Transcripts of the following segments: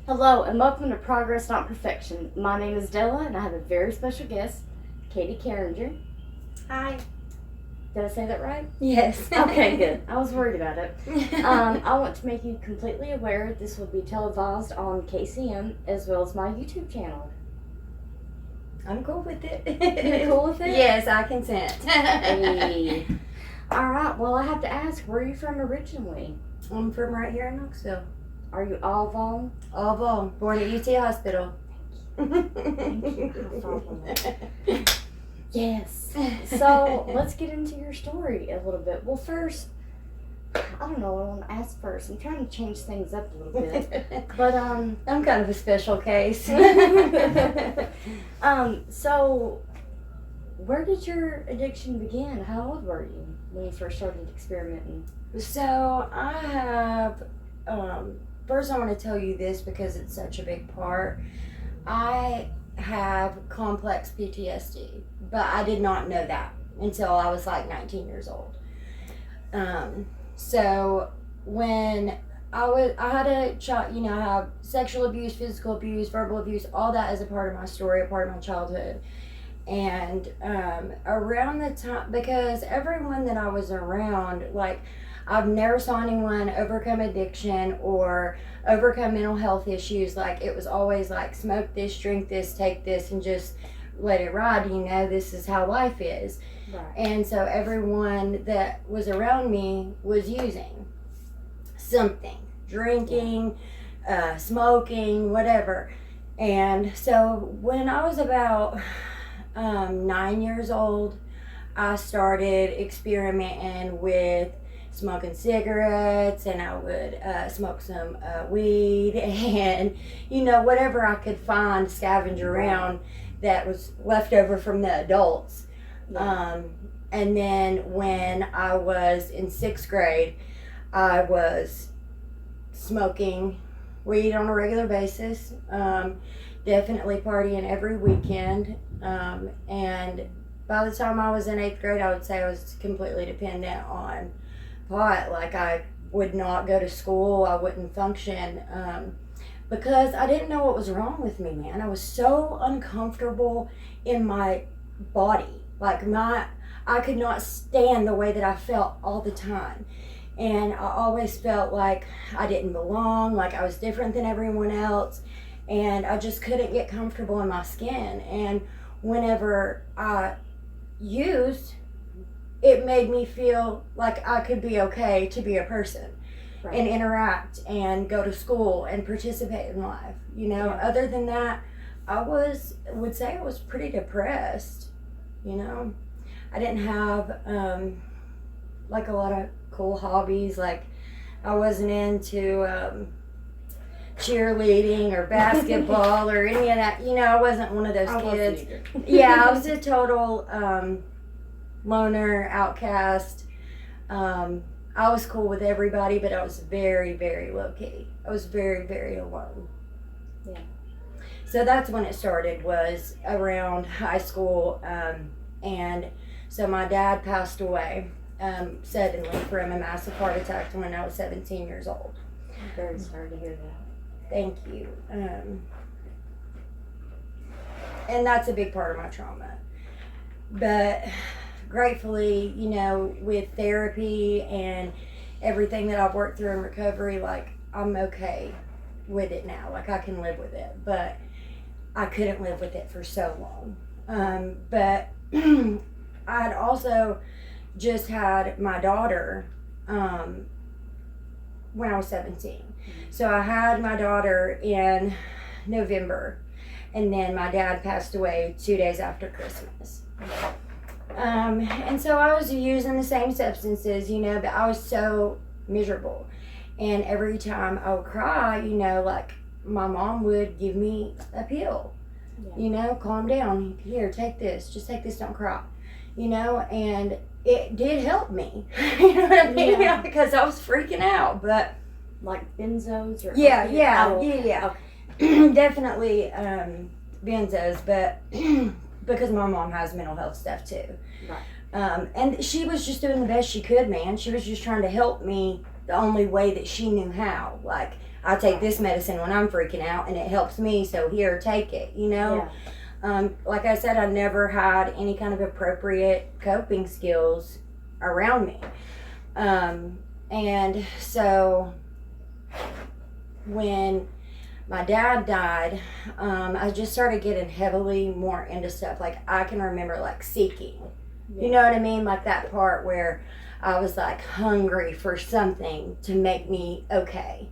Hello and welcome to Progress Not Perfection. My name is Della and I have a very special guest, Katie Carringer. Hi. Did I say that right? Yes. Okay, good. I was worried about it. I want to make you completely aware this will be televised on KCM as well as my YouTube channel. I'm cool with it. You're cool with it? Yes, I consent. Hey. Alright, well I have to ask, where are you from originally? I'm from right here in Knoxville. Are you Alvon? Alvon, born at UT Hospital. Thank you. No problem. Yes. So let's get into your story a little bit. Well, first, I don't know what I want to ask first. I'm trying to change things up a little bit. But I'm kind of a special case. So where did your addiction begin? How old were you when you first started experimenting? So I have, first I want to tell you this because it's such a big part. I have complex PTSD, but I did not know that until I was like 19 years old. So when I had a child, I have sexual abuse, physical abuse, verbal abuse, all that is a part of my story, a part of my childhood. And around the time, because everyone that I was around, like, I've never saw anyone overcome addiction or overcome mental health issues. Like, it was always like, smoke this, drink this, take this, and just let it ride. This is how life is. Right. And so everyone that was around me was using something, drinking, smoking, whatever. And so when I was about 9 years old, I started experimenting with smoking cigarettes, and I would smoke some weed and whatever I could find, scavenge around that was left over from the adults. And then when I was in 6th grade, I was smoking weed on a regular basis, definitely partying every weekend, and by the time I was in 8th grade, I would say I was completely dependent on pot. Like, I would not go to school, I wouldn't function, because I didn't know what was wrong with me, man. I was so uncomfortable in my body. Like, I could not stand the way that I felt all the time. And I always felt like I didn't belong, like I was different than everyone else, and I just couldn't get comfortable in my skin. And whenever I used, it made me feel like I could be okay to be a person. Right. And interact and go to school and participate in life. Other than that, I would say I was pretty depressed. I didn't have like a lot of cool hobbies. Like, I wasn't into cheerleading or basketball or any of that. I wasn't one of those kids. Yeah, I was a total loner, outcast. I was cool with everybody, but I was very, very low key. I was very, very alone. Yeah. So that's when it started, was around high school, and so my dad passed away suddenly from a massive heart attack when I was 17 years old. I'm very sorry to hear that. Thank you. And that's a big part of my trauma. But gratefully, with therapy and everything that I've worked through in recovery, like, I'm okay with it now. Like, I can live with it, but I couldn't live with it for so long. But I had also just had my daughter when I was 17. So I had my daughter in November, and then my dad passed away 2 days after Christmas. And so I was using the same substances, but I was so miserable. And every time I would cry, like, my mom would give me a pill. Yeah. Calm down. Here, take this. Just take this, don't cry. And it did help me. You know what I mean? Yeah. Because I was freaking out. But like benzos or yeah. Okay. Definitely benzos, but because my mom has mental health stuff too. Right. And she was just doing the best she could, man. She was just trying to help me the only way that she knew how. Like, I take this medicine when I'm freaking out and it helps me, so here, take it, you know? Yeah. Like I said, I never had any kind of appropriate coping skills around me. And so when my dad died, I just started getting heavily more into stuff. Like, I can remember, like, seeking. Yeah. You know what I mean? Like that part where I was, like, hungry for something to make me okay.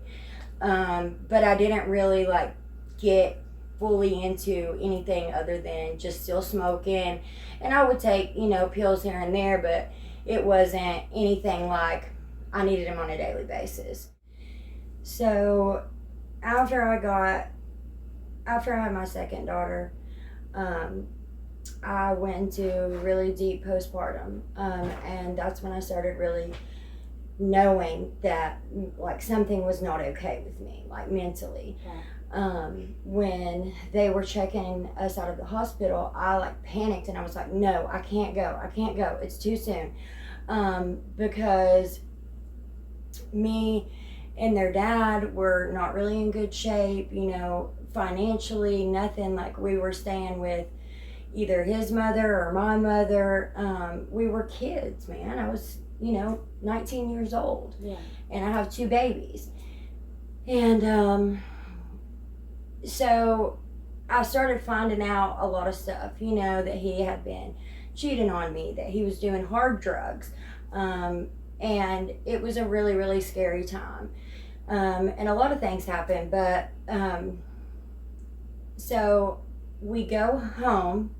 But I didn't really, like, get fully into anything other than just still smoking. And I would take, you know, pills here and there, but it wasn't anything like I needed them on a daily basis. So after I had my second daughter, I went into really deep postpartum, and that's when I started really knowing that, like, something was not okay with me, like, mentally. Yeah. When they were checking us out of the hospital, I, like, panicked, and I was like, no, I can't go, it's too soon, because me and their dad were not really in good shape, you know, financially, nothing. Like, we were staying with either his mother or my mother. We were kids, man. I was, you know, 19 years old. Yeah. And I have 2 babies. And so I started finding out a lot of stuff, you know, that he had been cheating on me, that he was doing hard drugs. And it was a really, really scary time. And a lot of things happened, but so we go home,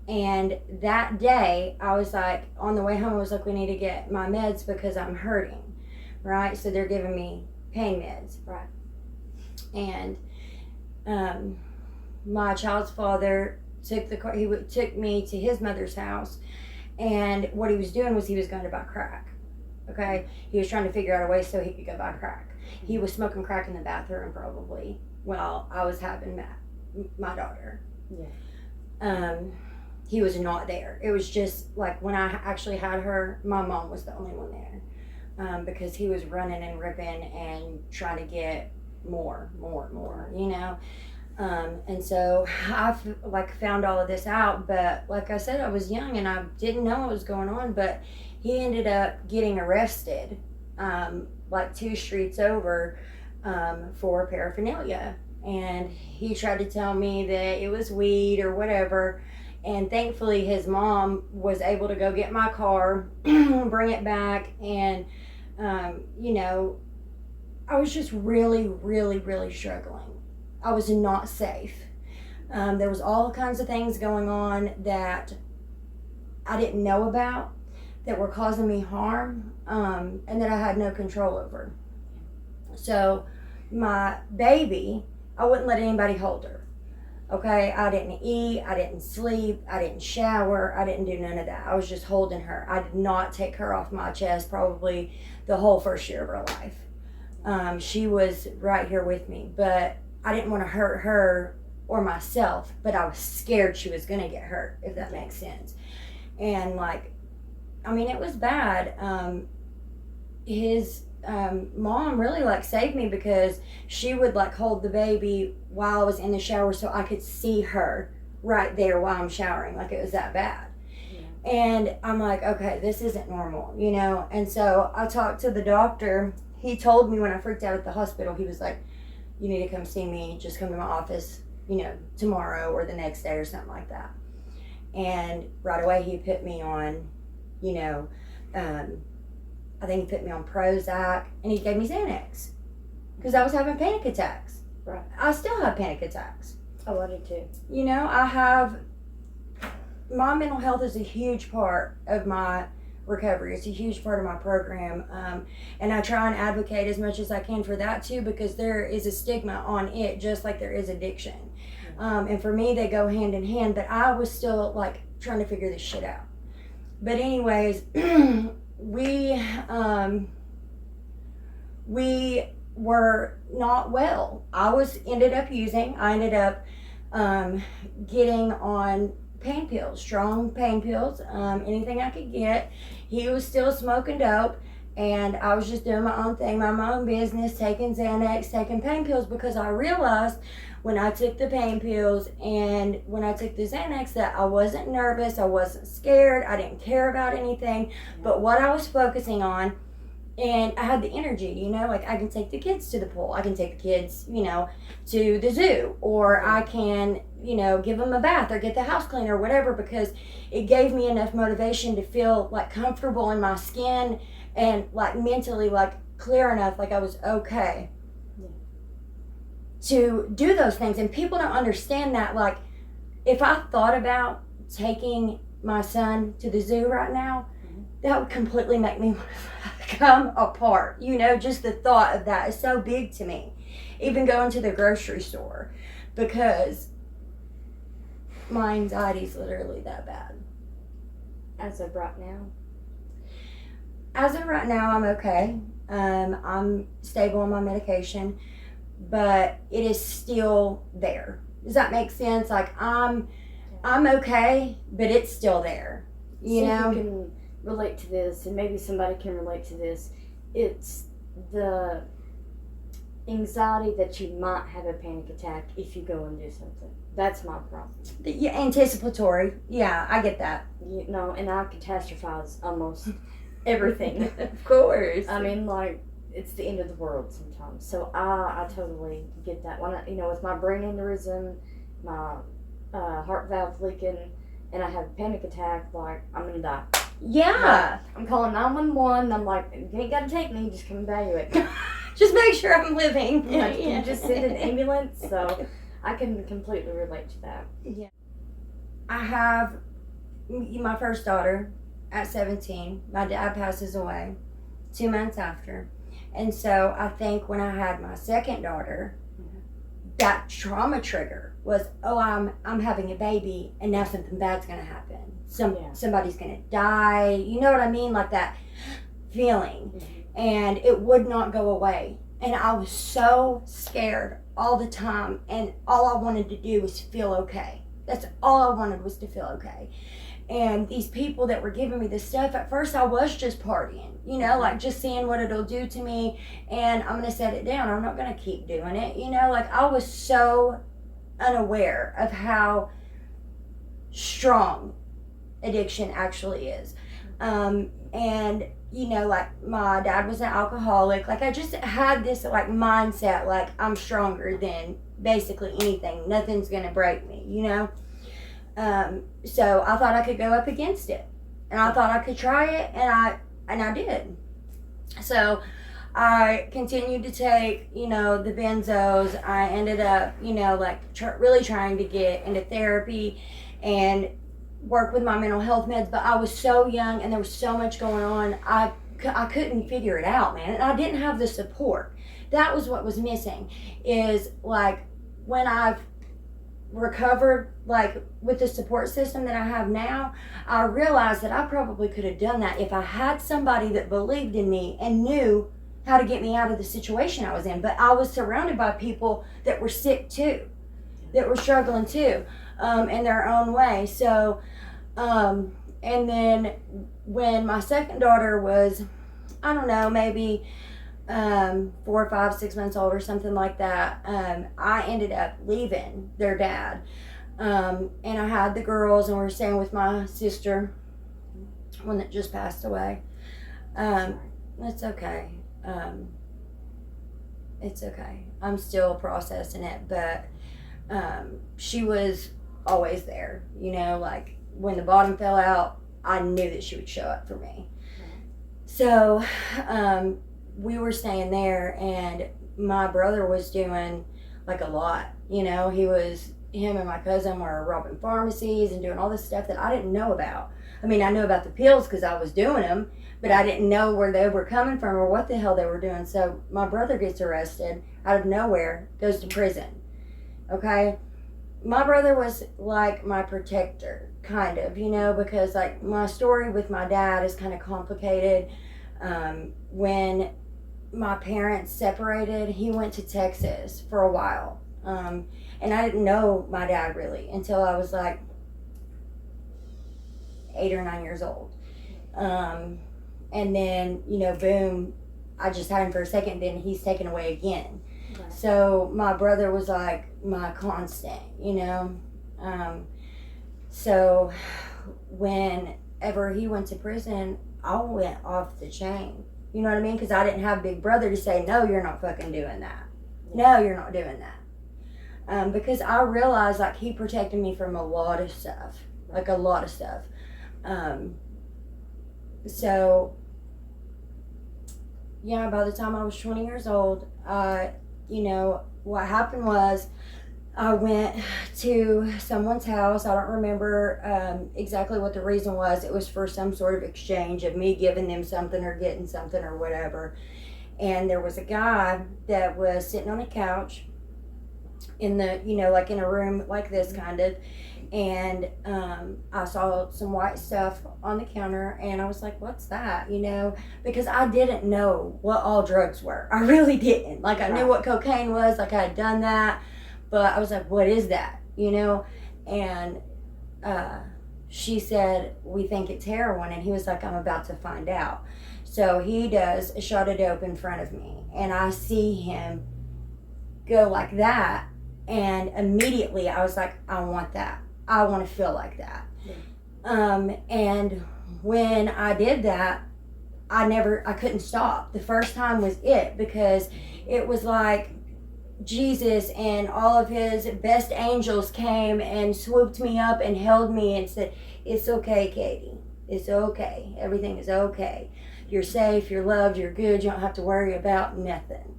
and that day I was like, on the way home, I was like, we need to get my meds because I'm hurting, right? So they're giving me pain meds, Right. and my child's father took the car. He took me to his mother's house, and what he was doing was he was going to buy crack. Okay, he was trying to figure out a way so he could go buy crack. He was smoking crack in the bathroom probably while I was having my daughter. Yeah. He was not there. It was just like when I actually had her, my mom was the only one there, because he was running and ripping and trying to get more, you know. And so I found all of this out, but like I said, I was young and I didn't know what was going on. But he ended up getting arrested, like 2 streets over, for paraphernalia. And he tried to tell me that it was weed or whatever. And thankfully his mom was able to go get my car, bring it back. And, you know, I was just really, really, really struggling. I was not safe. There was all kinds of things going on that I didn't know about that were causing me harm, and that I had no control over. So my baby, I wouldn't let anybody hold her. Okay, I didn't eat, I didn't sleep, I didn't shower, I didn't do none of that. I was just holding her. I did not take her off my chest probably the whole first year of her life. She was right here with me, but I didn't want to hurt her or myself, but I was scared she was going to get hurt, if that makes sense. And like, I mean, it was bad. His mom really like saved me because she would like hold the baby while I was in the shower so I could see her right there while I'm showering. Like, it was that bad. Yeah. And I'm like, okay, this isn't normal, you know? And so I talked to the doctor. He told me when I freaked out at the hospital, he was like, you need to come see me, just come to my office, you know, tomorrow or the next day or something like that. And right away he put me on, you know, I think he put me on Prozac, and he gave me Xanax because I was having panic attacks. Right. I still have panic attacks. Oh, I do too. You know, my mental health is a huge part of my recovery. It's a huge part of my program, and I try and advocate as much as I can for that too, because there is a stigma on it, just like there is addiction. And for me, they go hand in hand, but I was still like trying to figure this shit out. But anyways, we were not well. I ended up getting on pain pills, strong pain pills, anything I could get. He was still smoking dope, And I was just doing my own thing, my own business, taking Xanax, taking pain pills, because I realized when I took the pain pills and when I took the Xanax that I wasn't nervous, I wasn't scared, I didn't care about anything, but what I was focusing on, and I had the energy, you know, like I can take the kids to the pool, I can take the kids, you know, to the zoo, or I can, you know, give them a bath or get the house clean or whatever, because it gave me enough motivation to feel like comfortable in my skin and like mentally like clear enough, like I was okay to do those things. And people don't understand that. Like, if I thought about taking my son to the zoo right now, that would completely make me come apart. You know, just the thought of that is so big to me. Even going to the grocery store, because my anxiety is literally that bad. As of right now? As of right now, I'm okay. I'm stable on my medication, but it is still there. Does that make sense? Like, I'm okay, but it's still there. You know? You can relate to this, and maybe somebody can relate to this. It's the anxiety that you might have a panic attack if you go and do something. That's my problem. Yeah, anticipatory. Yeah, I get that. You know, and I catastrophize almost everything. Of course. I mean, like, it's the end of the world sometimes. So I totally get that. When you know, with my brain aneurysm, my heart valve leaking, and I have a panic attack, like, I'm gonna die. Yeah. Like, I'm calling 911. I'm like, you ain't gotta take me. Just come evaluate. Just make sure I'm living. Like, you just send an ambulance. So I can completely relate to that. Yeah. I have my first daughter at 17. My dad passes away 2 months after. And so I think when I had my second daughter, that trauma trigger was, oh, I'm having a baby, and now something bad's gonna happen. Somebody's gonna die. You know what I mean? Like that feeling. And it would not go away. And I was so scared all the time, and all I wanted to do was feel okay. That's all I wanted, was to feel okay. And these people that were giving me this stuff, at first I was just partying, you know, like just seeing what it'll do to me, and I'm gonna set it down. I'm not gonna keep doing it, you know. Like, I was so unaware of how strong addiction actually is. And you know, like, my dad was an alcoholic. Like, I just had this like mindset, like, I'm stronger than basically anything. Nothing's gonna break me, you know. So I thought I could go up against it, and I thought I could try it, and I did. So I continued to take, you know, the benzos. I ended up, you know, like really trying to get into therapy and work with my mental health meds, but I was so young and there was so much going on. I couldn't figure it out, man, and I didn't have the support. That was what was missing, is like, when I've recovered, like with the support system that I have now, I realized that I probably could have done that if I had somebody that believed in me and knew how to get me out of the situation I was in. But I was surrounded by people that were sick too, that were struggling too, in their own way. So and then when my second daughter was, I don't know, maybe 4 or 5, 6 months old or something like that, I ended up leaving their dad, and I had the girls, and we were staying with my sister, one that just passed away. It's okay. It's okay. I'm still processing it, but she was always there, you know. Like, when the bottom fell out, I knew that she would show up for me. So we were staying there, and my brother was doing like a lot, you know. Him and my cousin were robbing pharmacies and doing all this stuff that I didn't know about. I mean, I knew about the pills because I was doing them, but I didn't know where they were coming from or what the hell they were doing. So my brother gets arrested out of nowhere, goes to prison. Okay? My brother was like my protector, kind of, you know, because like my story with my dad is kind of complicated. When my parents separated, he went to Texas for a while. And I didn't know my dad really until I was like 8 or 9 years old. and then, boom, I just had him for a second, then he's taken away again. Right. So my brother was like my constant, so whenever he went to prison, I went off the chain. You know what I mean? Because I didn't have a big brother to say, no, you're not fucking doing that. No, you're not doing that. Because I realized, like, he protected me from a lot of stuff. Like, a lot of stuff. So, yeah, by the time I was 20 years old, what happened was I went to someone's house. I don't remember exactly what the reason was. It was for some sort of exchange of me giving them something or getting something or whatever. And there was a guy that was sitting on a couch in the, like in a room like this kind of. And I saw some white stuff on the counter, and I was like, what's that? Because I didn't know what all drugs were. I really didn't. Like, I knew what cocaine was, like I had done that. But I was like, what is that? And she said, we think it's heroin. And he was like, I'm about to find out. So he does a shot of dope in front of me. And I see him go like that. And immediately I was like, I want that. I want to feel like that. Yeah. And when I did that, I couldn't stop. The first time was it, because it was like Jesus and all of his best angels came and swooped me up and held me and said, it's okay, Katie. It's okay. Everything is okay. You're safe. You're loved. You're good. You don't have to worry about nothing.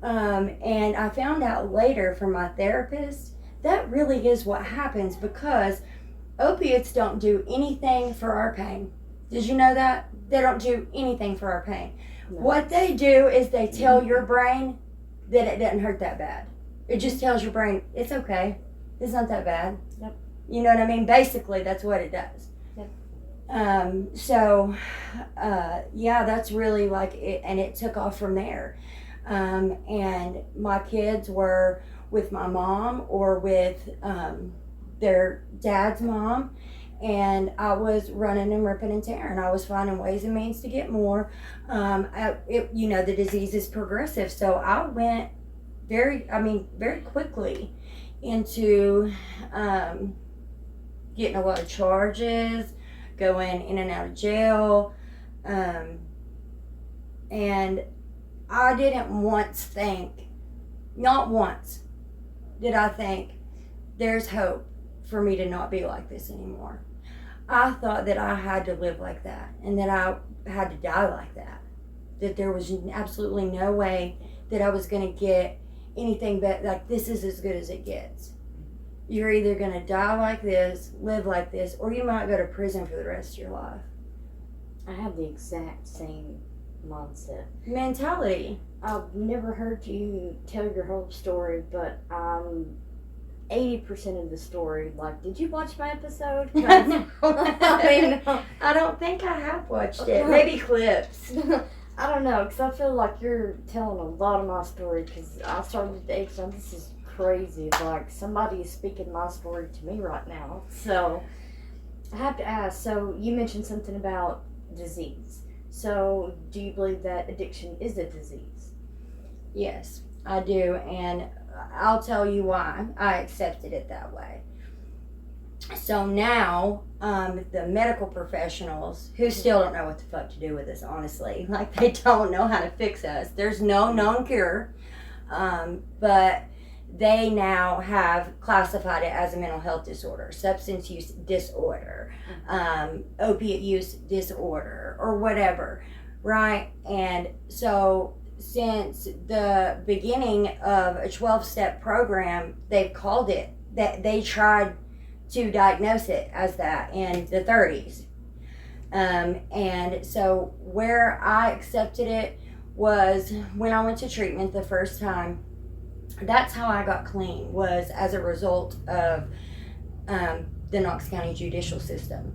And I found out later from my therapist that really is what happens, because opiates don't do anything for our pain. Did you know that? They don't do anything for our pain. No. What they do is they tell your brain that it doesn't hurt that bad. It just tells your brain, it's okay. It's not that bad. Yep. You know what I mean? Basically, that's what it does. Yep. That's really like it, and it took off from there. And my kids were with my mom or with their dad's mom, and I was running and ripping and tearing. I was finding ways and means to get more. The disease is progressive, so I went very quickly into getting a lot of charges, going in and out of jail, and I didn't once think, not once did I think, there's hope for me to not be like this anymore. I thought that I had to live like that, and that I had to die like that. That there was absolutely no way that I was going to get anything but, like, this is as good as it gets. You're either going to die like this, live like this, or you might go to prison for the rest of your life. I have the exact same mindset. Mentality. I've never heard you tell your whole story, but 80% of the story, like, did you watch my episode? No. I don't think I have watched it. Maybe clips. I don't know, because I feel like you're telling a lot of my story, because I started at the age, this is crazy. Like, somebody is speaking my story to me right now. So, I have to ask, so you mentioned something about disease. So, do you believe that addiction is a disease? Yes, I do, and I'll tell you why I accepted it that way. So now, the medical professionals, who still don't know what the fuck to do with us, honestly, like, they don't know how to fix us. There's no known cure, but they now have classified it as a mental health disorder, substance use disorder, opiate use disorder, or whatever, right? And so since the beginning of a 12-step program, they've called it that. They tried to diagnose it as that in the 30s. And so where I accepted it was when I went to treatment the first time. That's how I got clean, was as a result of the Knox County judicial system.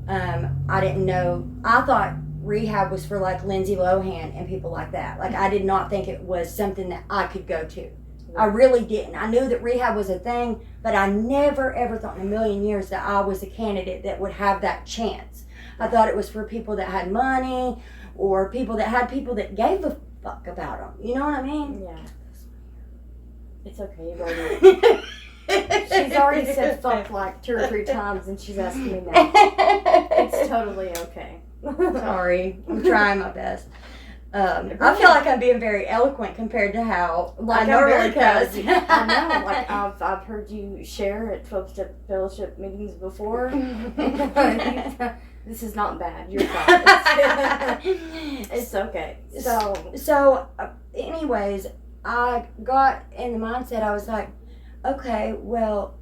I didn't know, I thought rehab was for like Lindsay Lohan and people like that. Like, I did not think it was something that I could go to. I really didn't. I knew that rehab was a thing, but I never ever thought in a million years that I was a candidate that would have that chance. I thought it was for people that had money or people that had people that gave a fuck about them. You know what I mean? Yeah. It's okay. You've already. She's already said fuck like 2 or 3 times, and she's asking me now. It's totally okay. Sorry, I'm trying my best. I feel like I'm being very eloquent compared to how I normally cuss. I know. Like I've heard you share at 12-step fellowship meetings before. This is not bad. You're fine. It's okay. So, anyways, I got in the mindset. I was like, okay, well,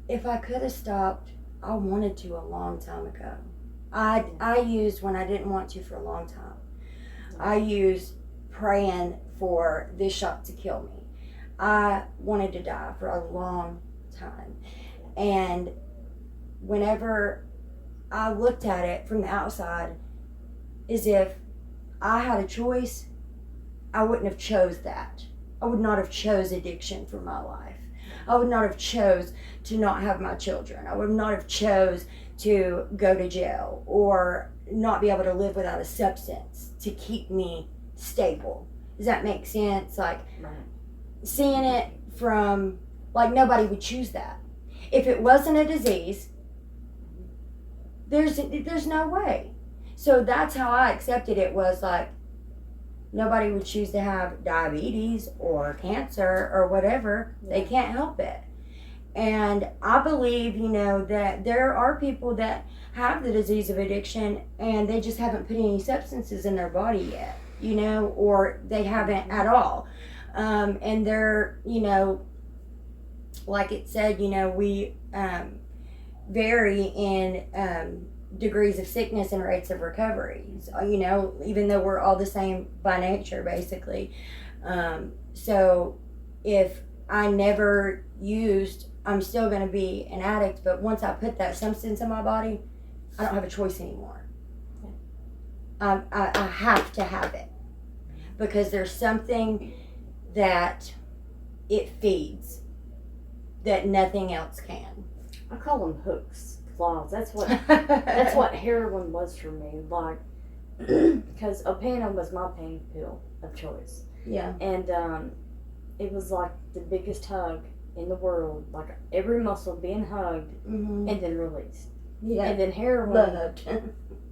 if I could have stopped, I wanted to a long time ago. I used when I didn't want to for a long time. I used praying for this shot to kill me. I wanted to die for a long time. And whenever I looked at it from the outside, as if I had a choice, I wouldn't have chose that. I would not have chose addiction for my life. I would not have chose to not have my children. I would not have chose to go to jail or not be able to live without a substance to keep me stable. Does that make sense? Like, right. Seeing it from, like, nobody would choose that. If it wasn't a disease, there's no way. So that's how I accepted it, was like, nobody would choose to have diabetes or cancer or whatever. Yeah. They can't help it. And I believe, that there are people that have the disease of addiction and they just haven't put any substances in their body yet, or they haven't at all. And they're, like it said, we vary in degrees of sickness and rates of recovery, even though we're all the same by nature, basically. So if I never used, I'm still going to be an addict, but once I put that substance in my body, I don't have a choice anymore. I have to have it because there's something that it feeds that nothing else can. I call them hooks, claws. That's what heroin was for me. Like, because Opana was my pain pill of choice. Yeah. And it was like the biggest hug in the world, like every muscle being hugged and then released. Yeah. And then heroin. Loved.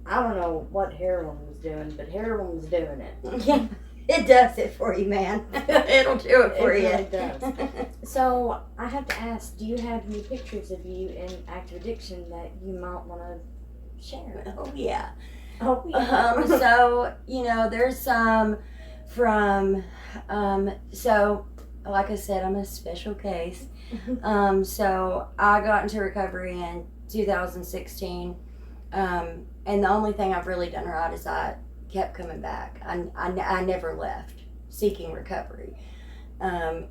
I don't know what heroin was doing, but heroin was doing it. Yeah, it does it for you, man. It'll do it for you. It really does. So I have to ask, do you have any pictures of you in active addiction that you might want to share? Oh yeah. Oh yeah. So there's some from. So like I said, I'm a special case. So I got into recovery in 2016. And the only thing I've really done right is I kept coming back. I never left seeking recovery.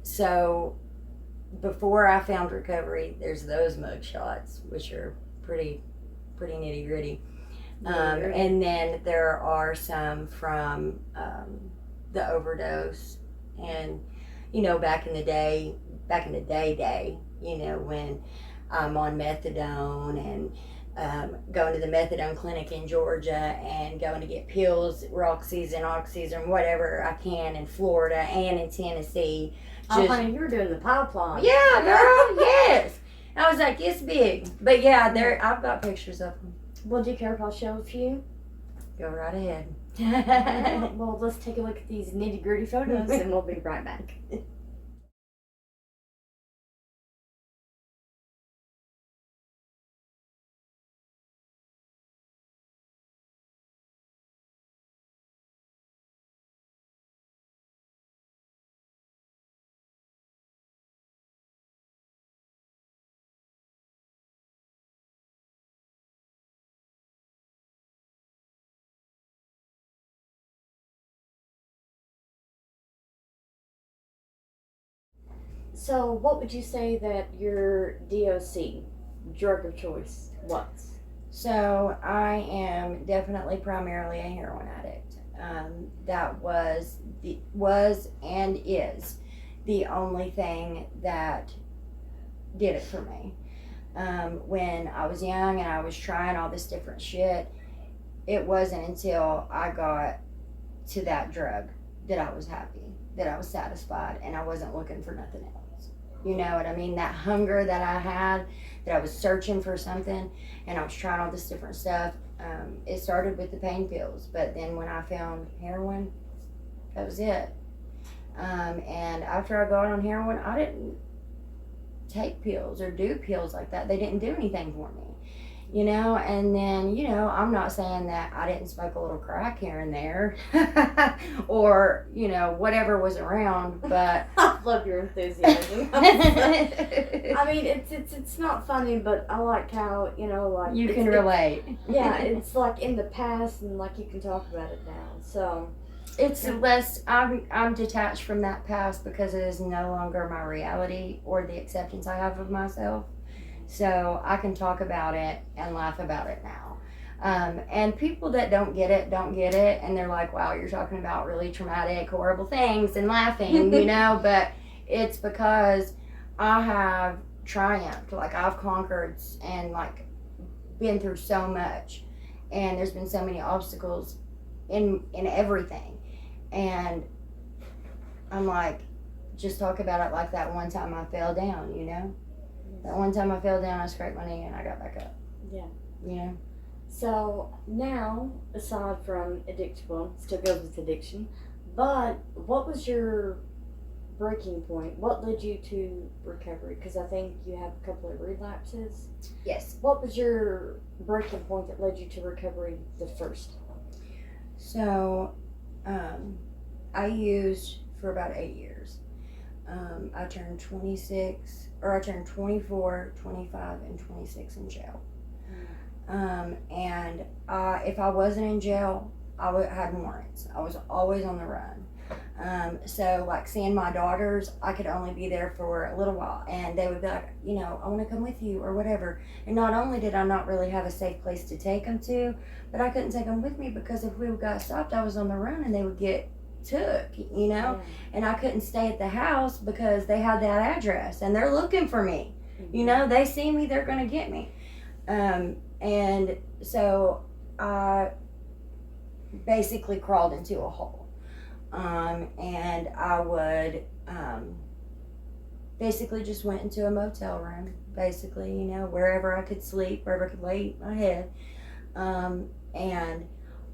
So before I found recovery, there's those mug shots, which are pretty nitty gritty. And then there are some from the overdose, and back in the day, when I'm on methadone and going to the methadone clinic in Georgia and going to get pills, Roxy's and Oxys and whatever I can in Florida and in Tennessee. Honey, you were doing the pipeline. Yeah, girl, yes. I was like, it's big. But yeah, I've got pictures of them. Well, do you care if I show a few? Go right ahead. Well, let's take a look at these nitty gritty photos and we'll be right back. So, what would you say that your DOC, drug of choice, was? So, I am definitely primarily a heroin addict. That was and is the only thing that did it for me. When I was young and I was trying all this different shit, it wasn't until I got to that drug that I was happy, that I was satisfied, and I wasn't looking for nothing else. You know what I mean? That hunger that I had, that I was searching for something, and I was trying all this different stuff. It started with the pain pills, but then when I found heroin, that was it. And after I got on heroin, I didn't take pills or do pills like that. They didn't do anything for me. You know, and then, you know, I'm not saying that I didn't smoke a little crack here and there or, you know, whatever was around, but I love your enthusiasm. I mean, it's not funny, but I like how, you know, like you can relate. Yeah, it's like in the past, and like you can talk about it now. So it's less. I'm detached from that past because it is no longer my reality or the acceptance I have of myself. So I can talk about it and laugh about it now. And people that don't get it, and they're like, wow, you're talking about really traumatic, horrible things and laughing, you know, but it's because I have triumphed. Like, I've conquered and, like, been through so much. And there's been so many obstacles in everything. And I'm like, just talk about it like that one time I fell down, you know? That one time I fell down, I scraped my knee and I got back up. Yeah. You know? So now, aside from addiction, well, still goes with addiction, but what was your breaking point? What led you to recovery? Because I think you have a couple of relapses. Yes. What was your breaking point that led you to recovery the first? So, I used for about 8 years. I turned 24, 25, and 26 in jail. And if I wasn't in jail, I had warrants. I was always on the run. So, like, seeing my daughters, I could only be there for a little while, and they would be like, you know, I want to come with you or whatever. And not only did I not really have a safe place to take them to, but I couldn't take them with me because if we got stopped, I was on the run and they would get took, you know. And I couldn't stay at the house because they had that address and they're looking for me. You know, they see me, they're going to get me. And so I basically crawled into a hole. And I would basically just went into a motel room, basically, you know, wherever I could sleep, wherever I could lay my head. And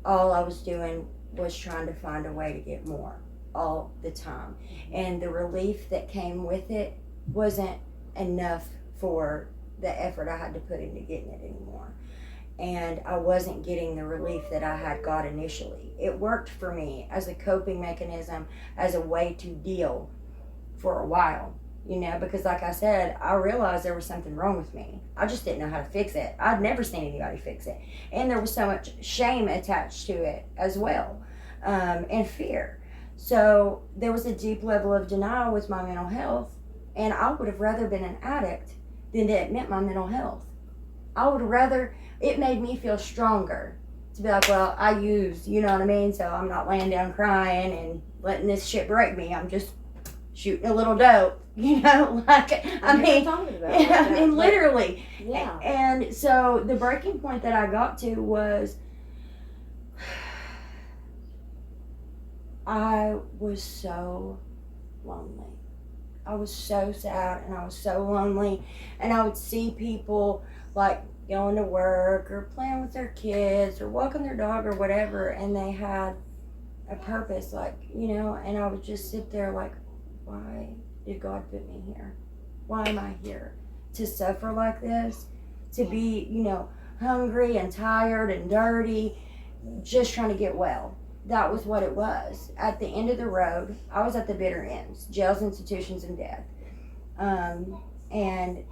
all I was doing was trying to find a way to get more all the time. And the relief that came with it wasn't enough for the effort I had to put into getting it anymore. And I wasn't getting the relief that I had got initially. It worked for me as a coping mechanism, as a way to deal for a while, you know, because like I said, I realized there was something wrong with me. I just didn't know how to fix it. I'd never seen anybody fix it. And there was so much shame attached to it as well, and fear. So there was a deep level of denial with my mental health, and I would have rather been an addict than to admit my mental health. I would rather, it made me feel stronger to be like, well, I used, you know what I mean? So I'm not laying down crying and letting this shit break me. I'm just shooting a little dope, you know? Like, I mean, literally. Yeah. And so the breaking point that I got to was, I was so lonely. I was so sad and I was so lonely, and I would see people like going to work or playing with their kids or walking their dog or whatever, and they had a purpose, like, you know, and I would just sit there like, why did God put me here? Why am I here? To suffer like this? To be, you know, hungry and tired and dirty, just trying to get well. That was what it was. At the end of the road, I was at the bitter ends, jails, institutions, and death. And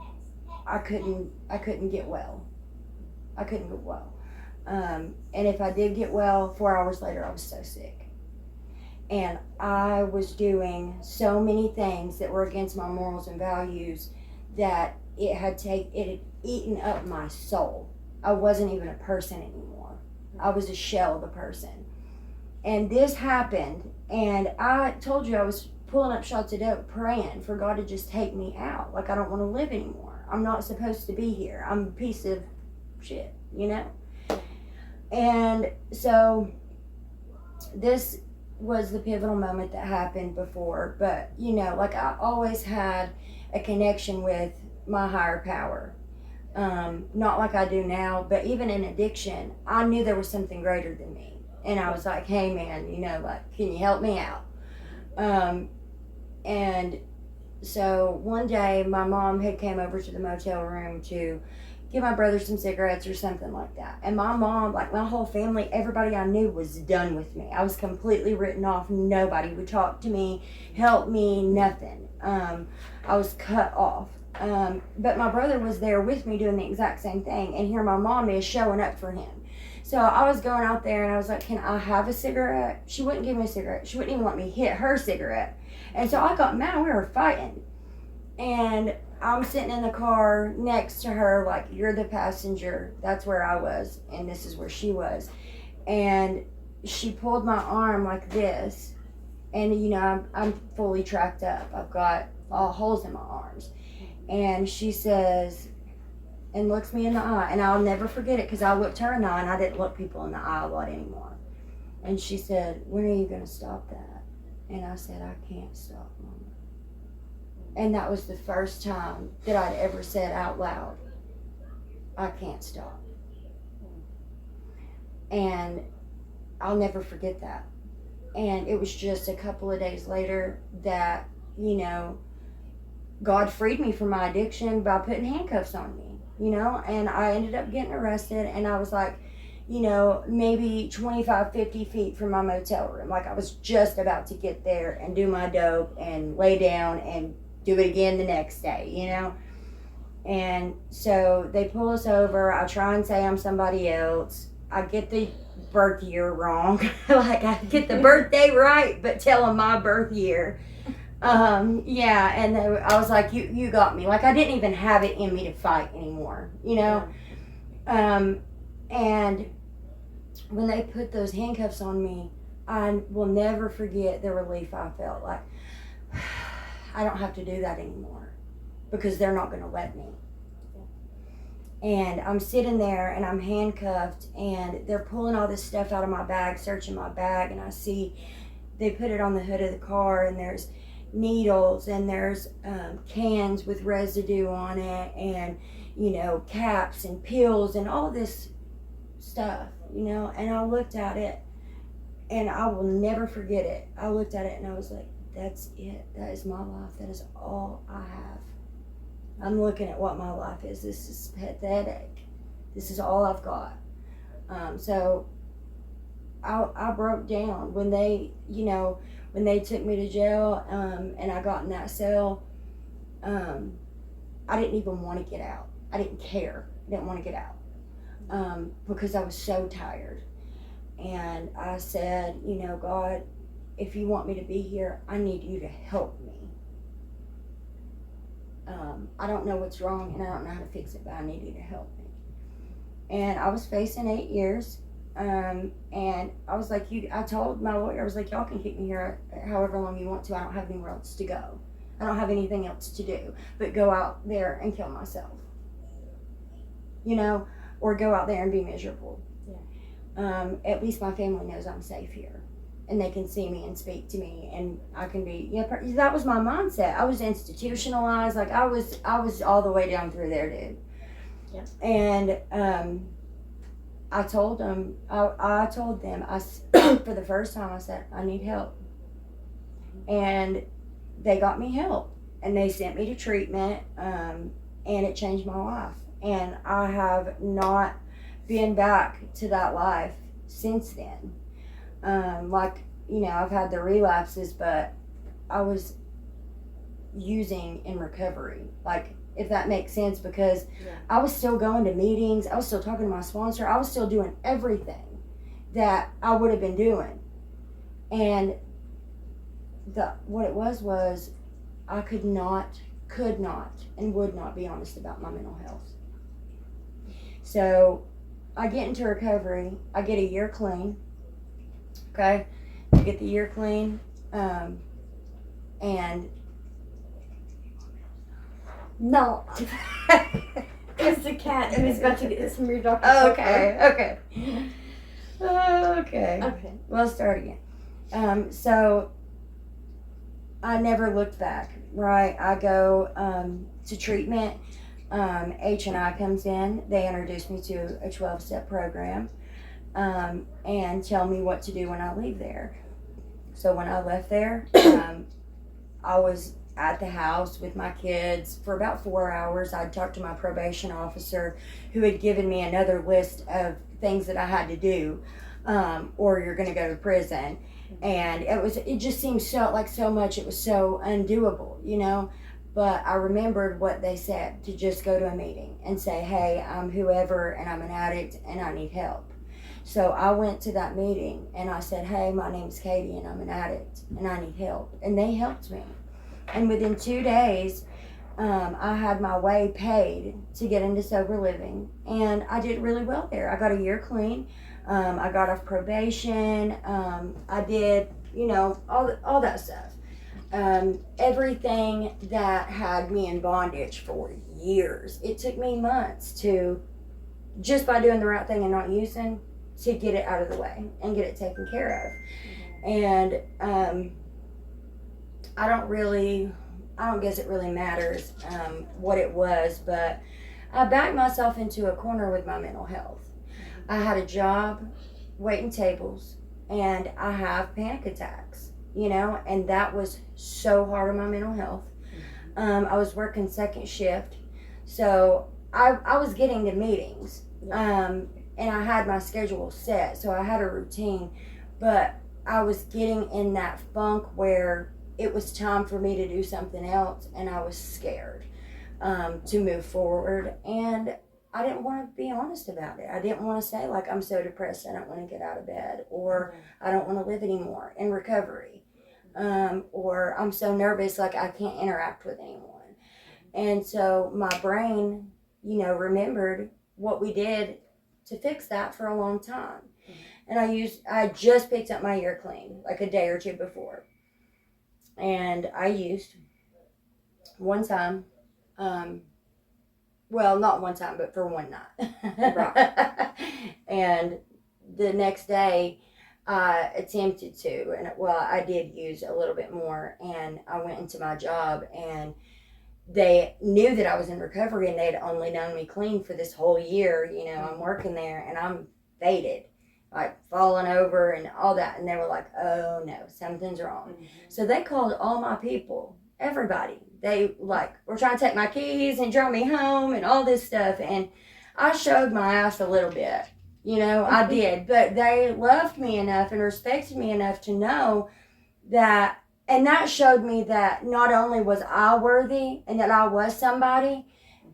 I couldn't get well. I couldn't get well. And if I did get well, 4 hours later, I was so sick. And I was doing so many things that were against my morals and values that it had eaten up my soul. I wasn't even a person anymore. I was a shell of a person. And this happened, and I told you I was pulling up shots of dope, praying for God to just take me out. Like, I don't want to live anymore. I'm not supposed to be here. I'm a piece of shit, you know? And so this was the pivotal moment that happened before, but like I always had a connection with my higher power. Not like I do now, but even in addiction, I knew there was something greater than me. And I was like, hey man, like, can you help me out? And so one day my mom had came over to the motel room to give my brother some cigarettes or something like that. And my mom, like my whole family, everybody I knew was done with me. I was completely written off. Nobody would talk to me, help me, nothing. I was cut off. But my brother was there with me doing the exact same thing. And here my mom is showing up for him. So I was going out there and I was like, can I have a cigarette? She wouldn't give me a cigarette. She wouldn't even let me hit her cigarette. And so I got mad. We were fighting. And I'm sitting in the car next to her, like, you're the passenger. That's where I was, and this is where she was. And she pulled my arm like this, and I'm fully tracked up. I've got all holes in my arms. And she says, and looks me in the eye, and I'll never forget it because I looked her in the eye, and I didn't look people in the eye a lot anymore. And she said, when are you going to stop that? And I said, I can't stop, Mama. And that was the first time that I'd ever said out loud, I can't stop. And I'll never forget that. And it was just a couple of days later that, God freed me from my addiction by putting handcuffs on me, and I ended up getting arrested, and I was like, maybe 25, 50 feet from my motel room. Like I was just about to get there and do my dope and lay down and do it again the next day, And so they pull us over. I try and say I'm somebody else. I get the birth year wrong. Like I get the birthday right, but tell them my birth year. Yeah, and I was like, you got me. Like I didn't even have it in me to fight anymore, Yeah. And when they put those handcuffs on me, I will never forget the relief I felt. Like, I don't have to do that anymore because they're not going to let me. And I'm sitting there and I'm handcuffed and they're pulling all this stuff out of my bag, searching my bag, and I see they put it on the hood of the car, and there's needles and there's cans with residue on it, and caps and pills and all this stuff, and I looked at it and I will never forget it. I looked at it and I was like, that's it. That is my life. That is all I have. I'm looking at what my life is. This is pathetic. This is all I've got. So I broke down when they, when they took me to jail, and I got in that cell. I didn't even want to get out. I didn't care. I didn't want to get out because I was so tired. And I said, God, if you want me to be here, I need you to help me. I don't know what's wrong and I don't know how to fix it, but I need you to help me. And I was facing 8 years. And I was like, I told my lawyer, I was like, y'all can keep me here however long you want to. I don't have anywhere else to go. I don't have anything else to do but go out there and kill myself. Or go out there and be miserable. Yeah. At least my family knows I'm safe here. And they can see me and speak to me, and I can be. That was my mindset. I was institutionalized. Like I was all the way down through there, dude. Yeah. And I told them. I told them. For the first time, I said, I need help. And they got me help, and they sent me to treatment. And it changed my life. And I have not been back to that life since then. I've had the relapses, but I was using in recovery, if that makes sense, because I was still going to meetings, I was still talking to my sponsor, I was still doing everything that I would have been doing. And what it was I could not, and would not be honest about my mental health. So I get into recovery, I get a year clean. Okay, I get the year clean, and no, it's the cat who's about to get some of your Dr. Okay. okay. Okay. Well, let's start again. So I never looked back, right? I go to treatment. H&I comes in. They introduce me to a 12-step program and tell me what to do when I leave there. So when I left there, I was at the house with my kids for about 4 hours. I'd talked to my probation officer who had given me another list of things that I had to do, or you're going to go to prison. And it just seemed so much, it was so undoable, you know. But I remembered what they said, to just go to a meeting and say, hey, I'm whoever and I'm an addict and I need help. So I went to that meeting and I said, hey, my name's Katie and I'm an addict and I need help. And they helped me. And within 2 days, I had my way paid to get into sober living. And I did really well there. I got a year clean. I got off probation. I did, you know, all that stuff. Everything that had me in bondage for years. It took me months to, just by doing the right thing and not using, to get it out of the way and get it taken care of. And I don't guess it really matters what it was, but I backed myself into a corner with my mental health. I had a job waiting tables and I have panic attacks, you know, and that was so hard on my mental health. I was working second shift, so I was getting to meetings, and I had my schedule set, so I had a routine, but I was getting in that funk where it was time for me to do something else, and I was scared to move forward, and I didn't want to be honest about it. I didn't want to say, like, I'm so depressed I don't want to get out of bed, or I don't want to live anymore in recovery, or I'm so nervous, like, I can't interact with anyone. And so my brain, you know, remembered what we did to fix that for a long time. And I just picked up my year clean, like a day or two before. And I used one time, well, not one time, but for one night. Right. And the next day, I attempted to, and well, I did use a little bit more, and I went into my job, and they knew that I was in recovery, and they had only known me clean for this whole year. You know, I'm working there, and I'm faded, like falling over and all that, and they were like, oh no, something's wrong. So they called all my people, everybody. They like were trying to take my keys and drive me home and all this stuff, and I showed my ass a little bit, you know, I did, but they loved me enough and respected me enough to know that. And that showed me that not only was I worthy and that I was somebody,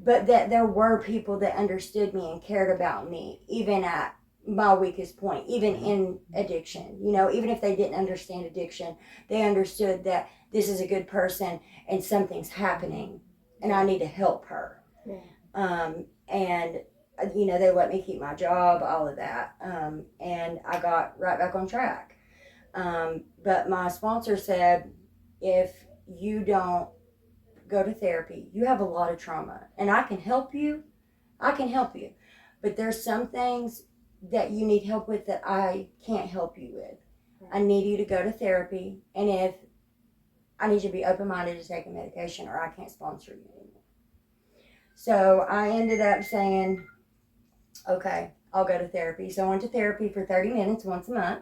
but that there were people that understood me and cared about me, even at my weakest point, even in addiction. You know, even if they didn't understand addiction, they understood that this is a good person and something's happening and I need to help her. Yeah. And, you know, they let me keep my job, all of that. And I got right back on track. But my sponsor said, if you don't go to therapy, you have a lot of trauma, and I can help you, but there's some things that you need help with that I can't help you with. I need you to go to therapy, and if I need you to be open-minded to taking medication, or I can't sponsor you anymore. So I ended up saying, okay, I'll go to therapy. So I went to therapy for 30 minutes once a month.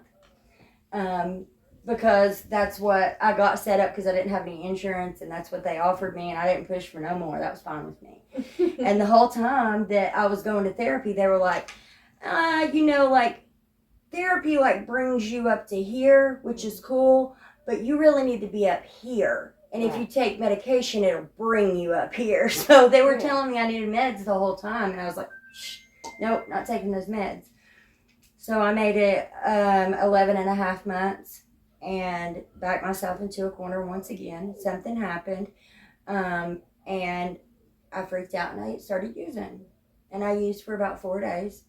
Because that's what I got set up, because I didn't have any insurance, and that's what they offered me, and I didn't push for no more. That was fine with me. And the whole time that I was going to therapy, they were like, you know, like, therapy, like, brings you up to here, which is cool, but you really need to be up here. And if you take medication, it'll bring you up here. So they were telling me I needed meds the whole time, and I was like, shh, nope, not taking those meds. So I made it 11 and a half months. And backed myself into a corner once again. Something happened, and I freaked out and I started using. And I used for about 4 days.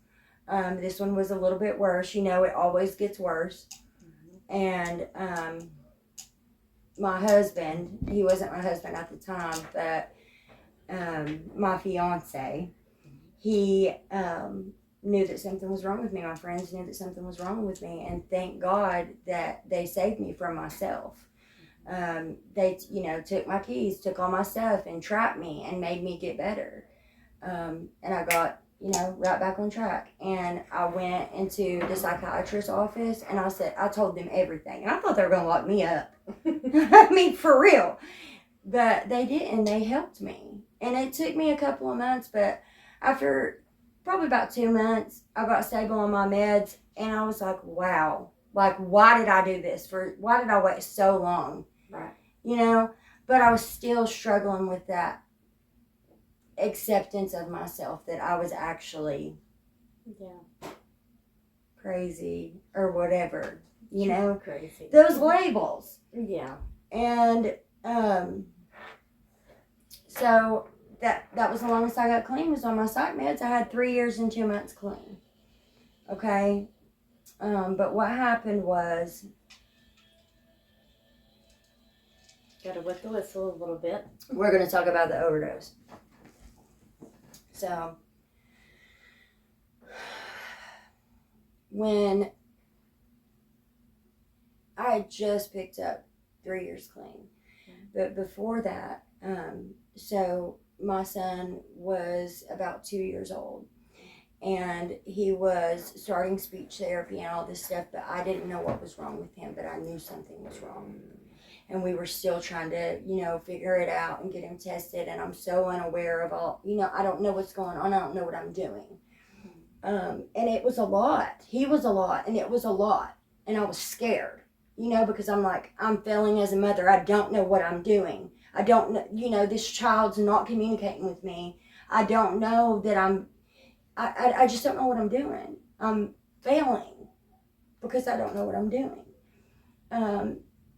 This one was a little bit worse. You know, it always gets worse. And my husband, he wasn't my husband at the time, but my fiance, he knew that something was wrong with me. My friends knew that something was wrong with me, and thank God that they saved me from myself. They, took my keys, took all my stuff, and trapped me and made me get better. And I got, right back on track. And I went into the psychiatrist's office, and I told them everything. And I thought they were going to lock me up. I mean, for real. But they didn't. They helped me. And it took me a couple of months, but after probably about 2 months, I got stable on my meds, and I was like, wow. Like, why did I do this? Why did I wait so long? Right. But I was still struggling with that acceptance of myself, that I was actually crazy or whatever, Crazy. those labels. Yeah. And so that was the longest I got clean, was on my psych meds. I had 3 years and 2 months clean. Okay. But what happened was, Gotta wet the whistle a little bit. we're going to talk about the overdose. So, when I had just picked up 3 years clean, but before that, so my son was about 2 years old, and he was starting speech therapy and all this stuff, but I didn't know what was wrong with him, but I knew something was wrong. And we were still trying to, figure it out and get him tested. And I'm so unaware of all, I don't know what's going on. I don't know what I'm doing. And it was a lot. He was a lot, and it was a lot. And I was scared, because I'm like, I'm failing as a mother. I don't know what I'm doing. I don't know, this child's not communicating with me. I don't know that I just don't know what I'm doing. I'm failing because I don't know what I'm doing.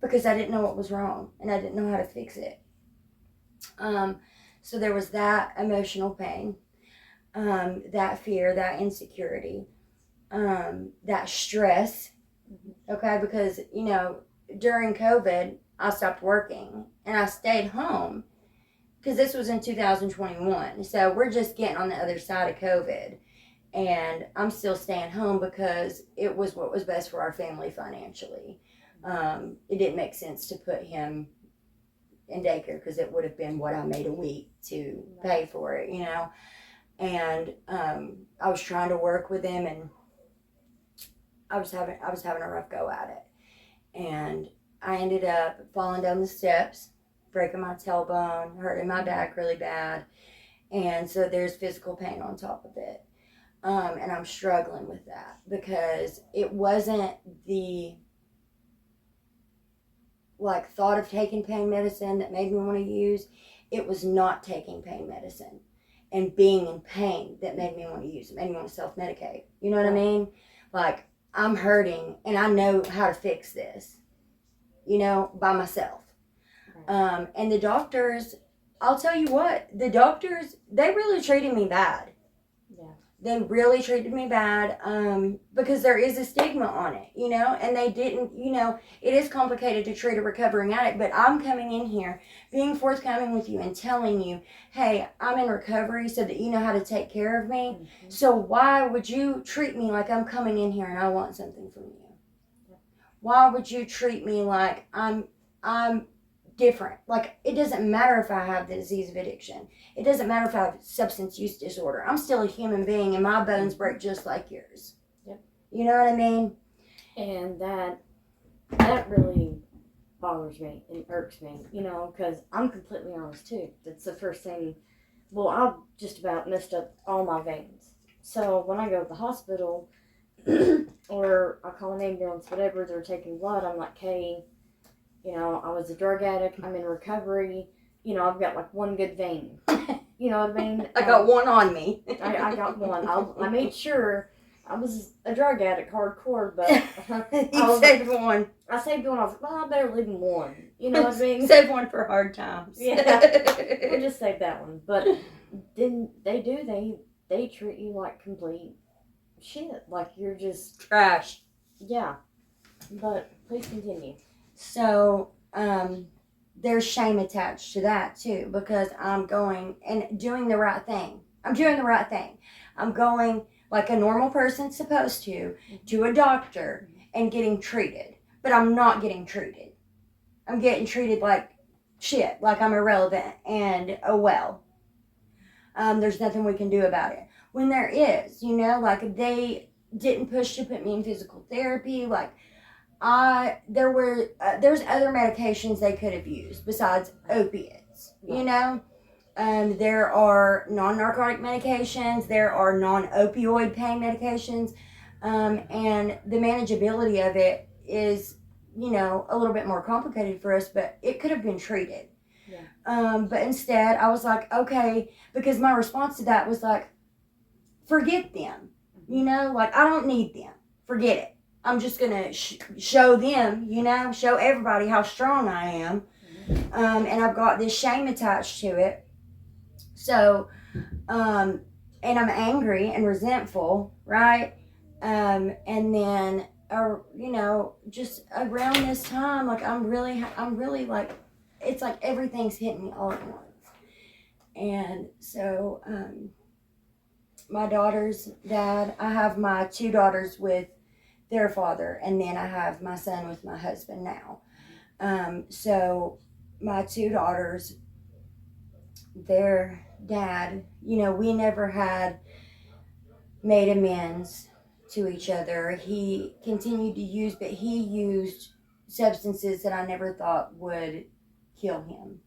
Because I didn't know what was wrong, and I didn't know how to fix it. So there was that emotional pain, that fear, that insecurity, that stress, okay? Because, during COVID, I stopped working, and I stayed home, because this was in 2021. So we're just getting on the other side of COVID, and I'm still staying home because it was what was best for our family financially. It didn't make sense to put him in daycare, because it would have been what I made a week to pay for it, And I was trying to work with him, and I was having a rough go at it. And I ended up falling down the steps, breaking my tailbone, hurting my back really bad, and so there's physical pain on top of it. And I'm struggling with that, because it wasn't the thought of taking pain medicine that made me want to use. It was not taking pain medicine and being in pain that made me want to use it, made me want to self-medicate. You know what I mean? Like, I'm hurting, and I know how to fix this, by myself. And the doctors, I'll tell you what, the doctors, they really treated me bad. They really treated me bad, because there is a stigma on it, and they didn't, it is complicated to treat a recovering addict, but I'm coming in here, being forthcoming with you and telling you, hey, I'm in recovery so that you know how to take care of me. Mm-hmm. So why would you treat me like I'm coming in here and I want something from you? Yeah. Why would you treat me like I'm different? Like, it doesn't matter if I have the disease of addiction. It doesn't matter if I have substance use disorder. I'm still a human being, and my bones break just like yours. Yep. You know what I mean? And that really bothers me and irks me, because I'm completely honest too. That's the first thing. Well, I've just about messed up all my veins. So when I go to the hospital, or I call an ambulance, whatever, they're taking blood, I'm like, hey, I was a drug addict. I'm in recovery. I've got like one good vein. You know what I mean? I got one on me. I got one. I made sure I was a drug addict, hardcore, but you saved one. I saved one. I was like, well, I better leave him one. You know what I mean? Save one for hard times. Yeah, we'll just save that one. But then they treat you like complete shit. Like you're just trash. Yeah, but please continue. So, there's shame attached to that too, because I'm going and doing the right thing. I'm doing the right thing. I'm going like a normal person's supposed to a doctor and getting treated. But I'm not getting treated. I'm getting treated like shit, like I'm irrelevant and there's nothing we can do about it. When there is, like they didn't push to put me in physical therapy. Like there's other medications they could have used besides opiates. There are non-narcotic medications. There are non-opioid pain medications, and the manageability of it is, a little bit more complicated for us. But it could have been treated. But instead, I was like, okay, because my response to that was like, forget them. Like I don't need them. Forget it. I'm just gonna show them, show everybody how strong I am. And I've got this shame attached to it. So, and I'm angry and resentful, right? And then, just around this time, like I'm really like, it's like everything's hitting me all at once. And so, my daughter's dad, I have my 2 daughters with their father, and then I have my son with my husband now. So my 2 daughters, their dad, we never had made amends to each other. He continued to use, but he used substances that I never thought would kill him.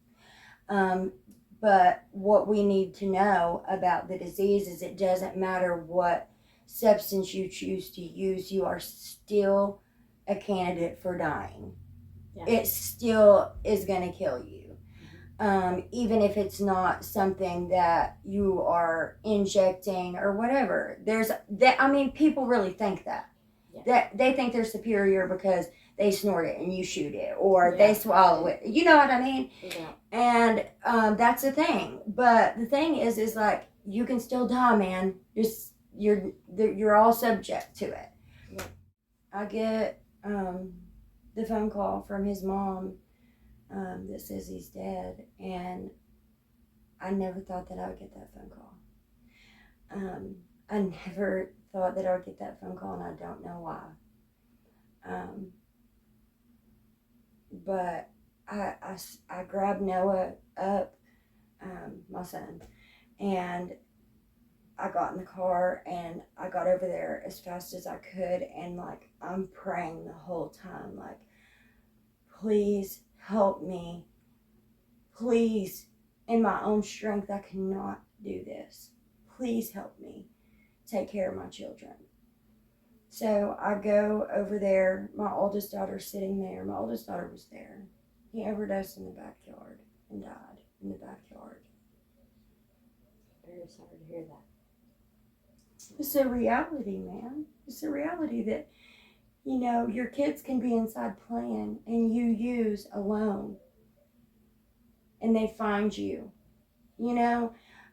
But what we need to know about the disease is it doesn't matter what substance you choose to use, you are still a candidate for dying. Yeah. It still is going to kill you. Even if it's not something that you are injecting or whatever. People really think that. Yeah. That they think they're superior because they snort it and you shoot it, or they swallow it. You know what I mean? Yeah. And that's the thing. But the thing is like, you can still die, man. You're all subject to it. Yeah. I get the phone call from his mom that says he's dead, and I never thought that I would get that phone call. I never thought that I would get that phone call, and I don't know why. But I grabbed Noah up, my son, and I got in the car and I got over there as fast as I could, and like I'm praying the whole time, like, please help me. Please, in my own strength, I cannot do this. Please help me take care of my children. So I go over there. My oldest daughter's sitting there. My oldest daughter was there. He overdosed in the backyard and died in the backyard. Very sorry to hear that. It's a reality, man. It's a reality that, your kids can be inside playing and you use alone. And they find you. I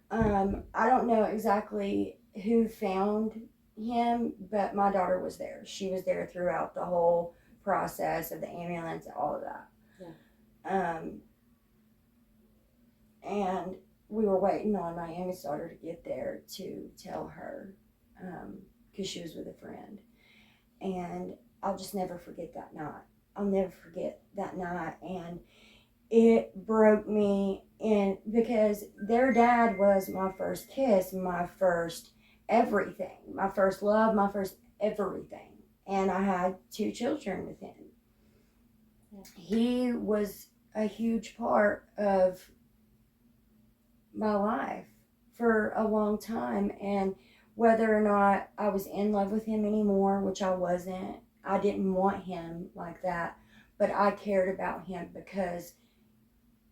don't know exactly who found him, but my daughter was there. She was there throughout the whole process of the ambulance and all of that. Yeah. And we were waiting on my youngest daughter to get there to tell her, because she was with a friend. And I'll just never forget that night. I'll never forget that night. And it broke me in, because their dad was my first kiss, my first everything, my first love, my first everything. And I had 2 children with him. Yeah. He was a huge part of my life for a long time. And whether or not I was in love with him anymore, which I wasn't, I didn't want him like that, but I cared about him because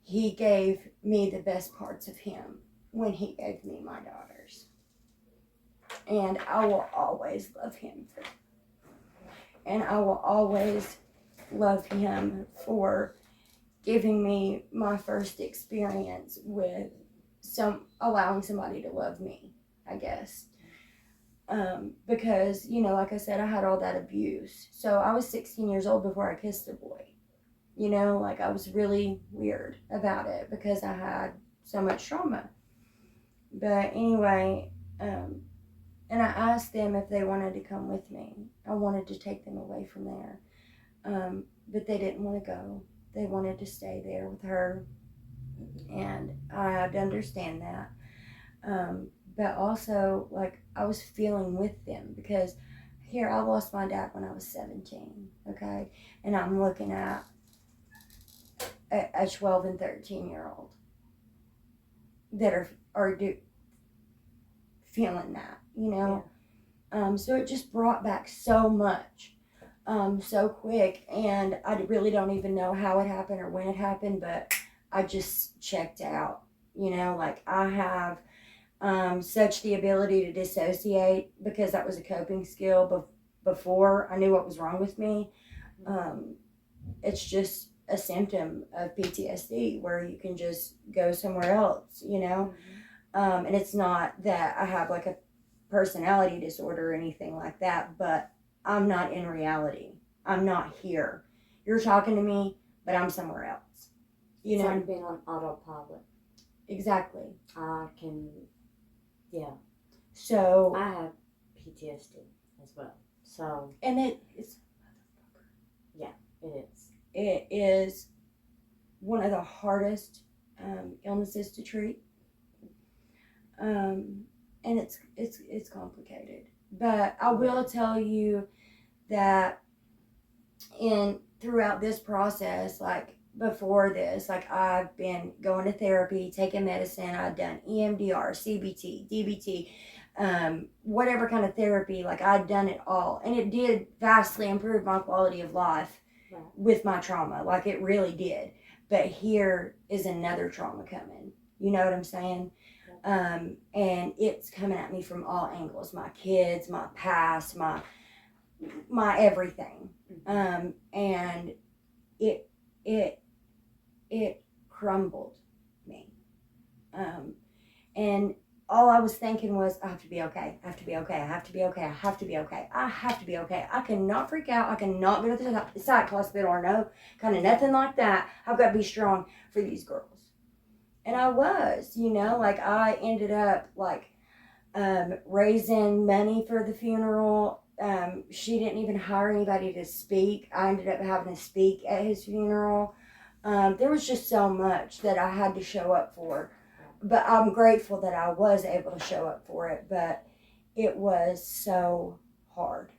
he gave me the best parts of him when he gave me my daughters. And I will always love him. And I will always love him for giving me my first experience with allowing somebody to love me, I guess. Because, like I said, I had all that abuse. So I was 16 years old before I kissed a boy. I was really weird about it because I had so much trauma. But anyway, And I asked them if they wanted to come with me. I wanted to take them away from there. But they didn't want to go. They wanted to stay there with her. And I had to understand that. But also, like, I was feeling with them because here, I lost my dad when I was 17, okay? And I'm looking at a 12 and 13-year-old that are feeling that, you know? Yeah. So it just brought back so much, so quick. And I really don't even know how it happened or when it happened, but I just checked out, you know? Like, I have such the ability to dissociate because that was a coping skill before I knew what was wrong with me. It's just a symptom of PTSD where you can just go somewhere else, you know? And it's not that I have like a personality disorder or anything like that, but I'm not in reality. I'm not here. You're talking to me, but I'm somewhere else. You it's know? like being on autopilot. Exactly. Yeah. So I have PTSD as well. So. And it's. Yeah, it is. It is one of the hardest illnesses to treat. And it's complicated. But I will tell you that throughout this process, like before this, like I've been going to therapy, taking medicine. I've done EMDR, CBT, DBT, whatever kind of therapy. Like I'd done it all, and it did vastly improve my quality of life with my trauma. Like it really did. But here is another trauma coming. You know what I'm saying? And it's coming at me from all angles. My kids, my past, my everything. And it crumbled me. And all I was thinking was, I have to be okay. I have to be okay. I have to be okay. I have to be okay. I have to be okay. I cannot freak out. I cannot go to the psych hospital or no kind of nothing like that. I've got to be strong for these girls. And I was, you know, like I ended up like raising money for the funeral. She didn't even hire anybody to speak. I ended up having to speak at his funeral. There was just so much that I had to show up for. But I'm grateful that I was able to show up for it. But it was so hard.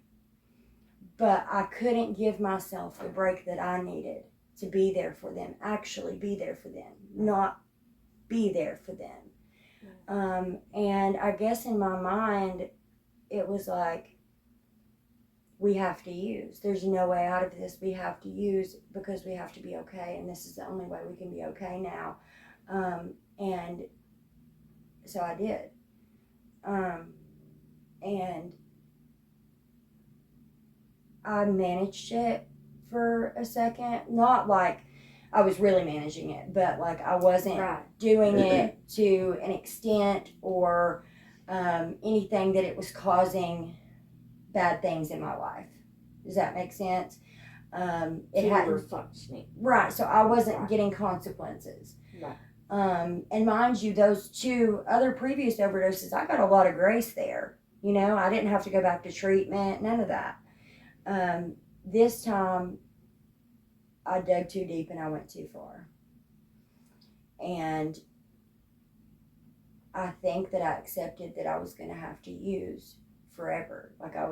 But I couldn't give myself the break that I needed to be there for them. Actually be there for them. Not be there for them. And I guess in my mind, it was like, we have to use. There's no way out of this. We have to use because we have to be okay. And this is the only way we can be okay now. And so I did. And I managed it for a second. Not like I was really managing it, but like I wasn't doing it to an extent or anything that it was causing bad things in my life. Does that make sense? It had functioning. Right, so I wasn't getting consequences. Right. And mind you, those 2 other previous overdoses, I got a lot of grace there. You know, I didn't have to go back to treatment, none of that. This time, I dug too deep and I went too far. And I think that I accepted that I was going to have to use forever. Like it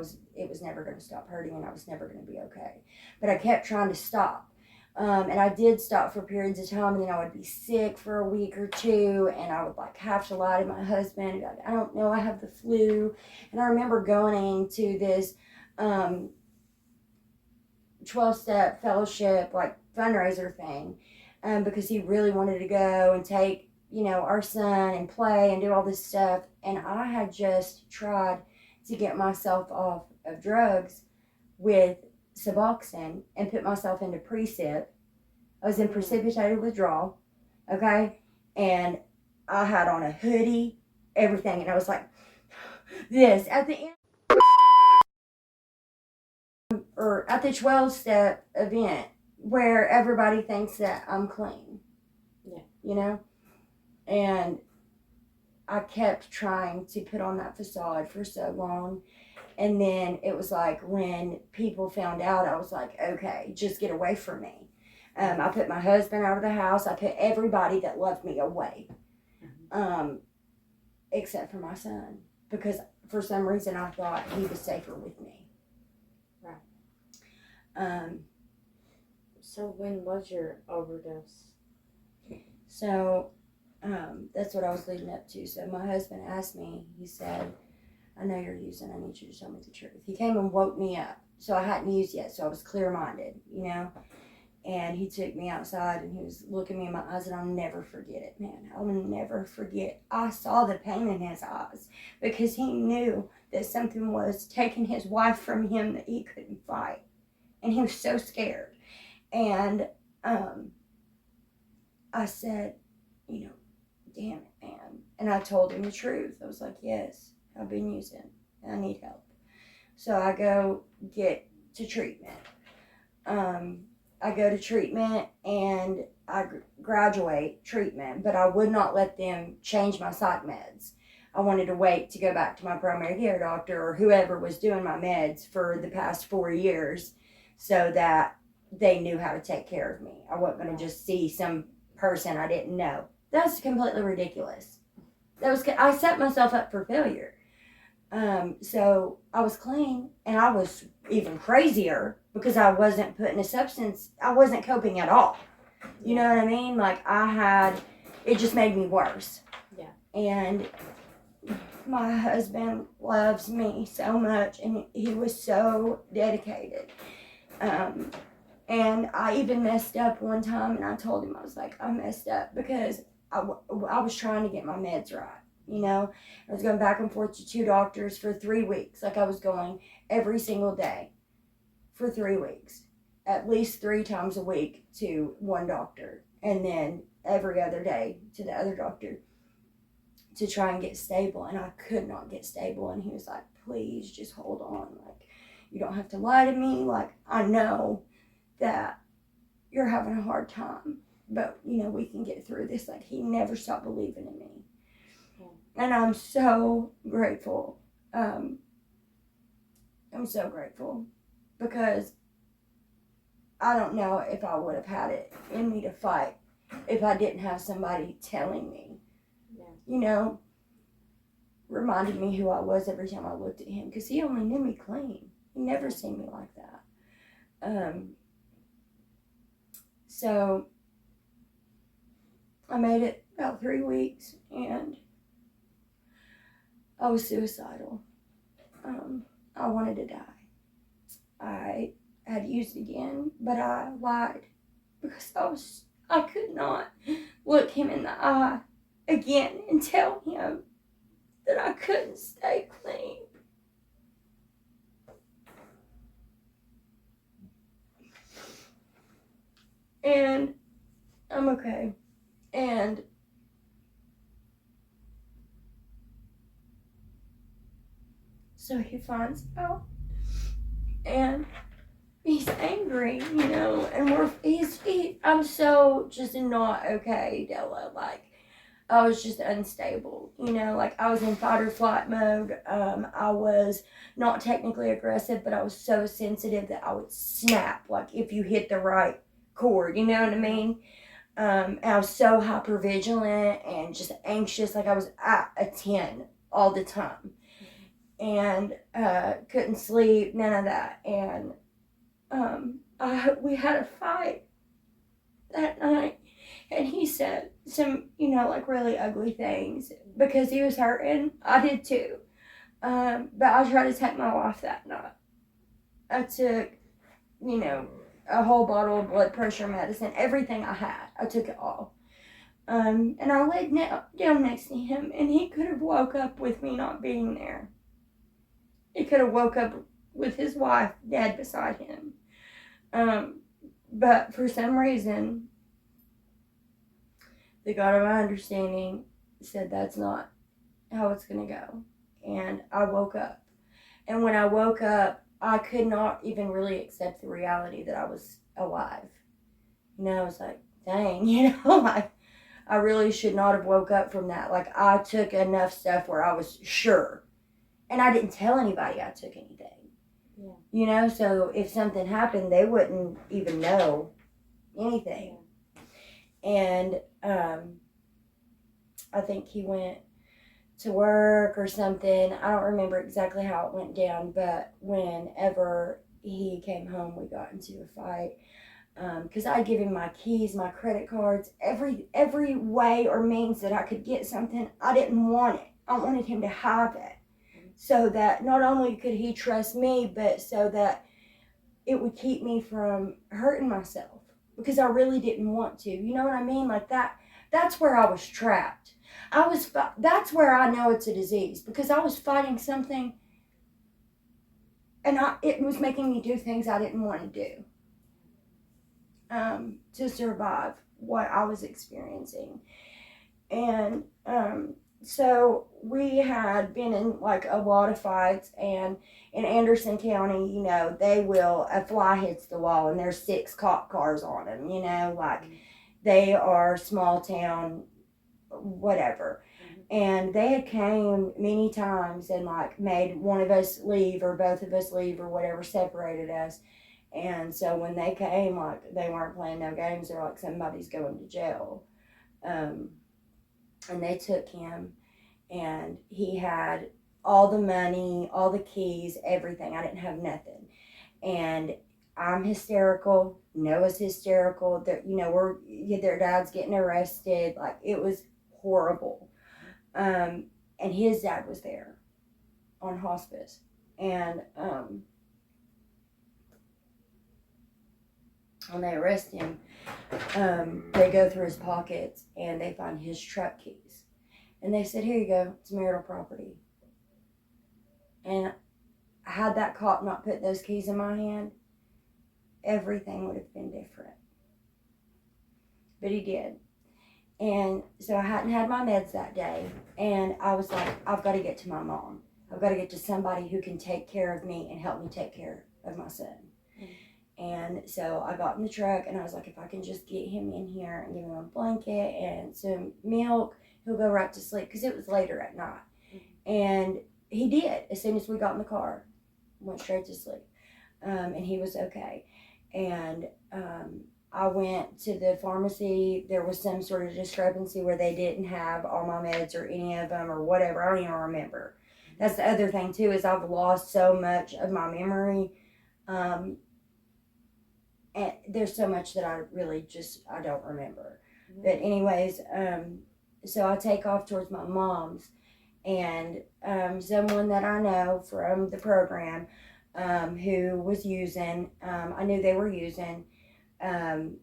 was never going to stop hurting and I was never going to be okay. But I kept trying to stop. And I did stop for periods of time, and then I would be sick for a week or 2, and I would like have to lie to my husband and be like, I don't know, I have the flu. And I remember going into this 12-step fellowship like fundraiser thing, because he really wanted to go and take, you know, our son and play and do all this stuff. And I had just tried to get myself off of drugs with Suboxone and put myself into precip. I was in precipitated withdrawal, okay? And I had on a hoodie, everything, and I was like, this. At the end, or at the 12-step event where everybody thinks that I'm clean. Yeah. You know? And I kept trying to put on that facade for so long. And then it was like when people found out, I was like, okay, just get away from me. I put my husband out of the house. I put everybody that loved me away, except for my son, because for some reason I thought he was safer with me. Right. So when was your overdose? So that's what I was leading up to. So my husband asked me, he said, I know you're using, I need you to tell me the truth. He came and woke me up. So I hadn't used yet, so I was clear-minded, you know. And he took me outside and he was looking me in my eyes, and I'll never forget it, man. I'll never forget. I saw the pain in his eyes because he knew that something was taking his wife from him that he couldn't fight. And he was so scared. And I said, you know, damn it, man. And I told him the truth. I was like, yes, I've been using. I need help. So I go get to treatment. I go to treatment and I graduate treatment, but I would not let them change my psych meds. I wanted to wait to go back to my primary care doctor or whoever was doing my meds for the past 4 years so that they knew how to take care of me. I wasn't going to just see some person I didn't know. That's completely ridiculous. I set myself up for failure. So I was clean, and I was even crazier because I wasn't putting a substance, I wasn't coping at all. You know what I mean? Like it just made me worse. Yeah. And my husband loves me so much, and he was so dedicated. And I even messed up one time, and I told him, I was like, I messed up because I was trying to get my meds right. You know, I was going back and forth to 2 doctors for 3 weeks. Like I was going every single day for 3 weeks, at least 3 times a week to one doctor, and then every other day to the other doctor to try and get stable. And I could not get stable. And he was like, please just hold on. Like, you don't have to lie to me. Like, I know that you're having a hard time, but you know, we can get through this. Like, he never stopped believing in me. And I'm so grateful. I'm so grateful because I don't know if I would have had it in me to fight if I didn't have somebody telling me, you know, reminding me who I was every time I looked at him, because he only knew me clean. He never seen me like that. So I made it about 3 weeks, and I was suicidal. I wanted to die. I had used again, but I lied because I could not look him in the eye again and tell him that I couldn't stay clean. And I'm okay. And so he finds out, and he's angry, you know, and I'm so just not okay, Della. Like, I was just unstable, you know, like I was in fight or flight mode. I was not technically aggressive, but I was so sensitive that I would snap, like if you hit the right chord, you know what I mean? And I was so hypervigilant and just anxious, like I was at a 10 all the time. And couldn't sleep, none of that. And we had a fight that night, and he said some, you know, like really ugly things because he was hurting. I did too. But I tried to take my life that night. I took, you know, a whole bottle of blood pressure medicine, everything I had. I took it all. And I laid down next to him, and he could have woke up with me not being there. He could have woke up with his wife dead beside him. But for some reason, the God of my understanding said that's not how it's going to go. And I woke up. And when I woke up, I could not even really accept the reality that I was alive. You know, I was like, dang, you know, like, I really should not have woke up from that. Like, I took enough stuff where I was sure. And I didn't tell anybody I took anything. Yeah. You know, so if something happened, they wouldn't even know anything. Yeah. And I think he went to work or something. I don't remember exactly how it went down, but whenever he came home, we got into a fight. Because I give him my keys, my credit cards, every way or means that I could get something. I didn't want it. I wanted him to have it, so that not only could he trust me, but so that it would keep me from hurting myself, because I really didn't want to. You know what I mean? Like that. That's where I was trapped. That's where I know it's a disease, because I was fighting something, and it was making me do things I didn't want to do. To survive what I was experiencing. And so we had been in like a lot of fights, and in Anderson County, you know, a fly hits the wall and there's 6 cop cars on them, you know, like they are small town, whatever. And they had came many times and like made one of us leave or both of us leave or whatever, separated us. And so when they came, like, they weren't playing no games. They're like, somebody's going to jail. And they took him, and he had all the money, all the keys, everything. I didn't have nothing. And I'm hysterical. Noah's hysterical. You know, their dad's getting arrested. Like, it was horrible. And his dad was there on hospice. And when they arrest him, they go through his pockets and they find his truck keys. And they said, here you go, it's marital property. And had that cop not put those keys in my hand, everything would have been different. But he did. And so I hadn't had my meds that day. And I was like, I've got to get to my mom. I've got to get to somebody who can take care of me and help me take care of my son. And so I got in the truck, and I was like, if I can just get him in here and give him a blanket and some milk, he'll go right to sleep, because it was later at night. And he did. As soon as we got in the car, went straight to sleep. And he was okay. And I went to the pharmacy. There was some sort of discrepancy where they didn't have all my meds or any of them or whatever. I don't even remember. That's the other thing, too, is I've lost so much of my memory. And there's so much that I really I don't remember. Mm-hmm. But anyways, so I take off towards my mom's, and someone that I know from the program who was using, I knew they were using, and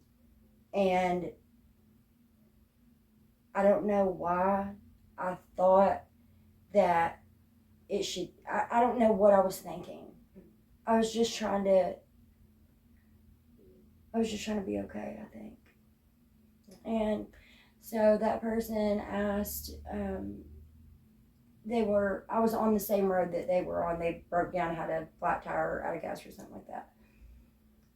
I don't know why I thought that it should, I don't know what I was thinking. I was just trying to be okay, I think. And so that person asked, I was on the same road that they were on. They broke down, had a flat tire, out of gas or something like that.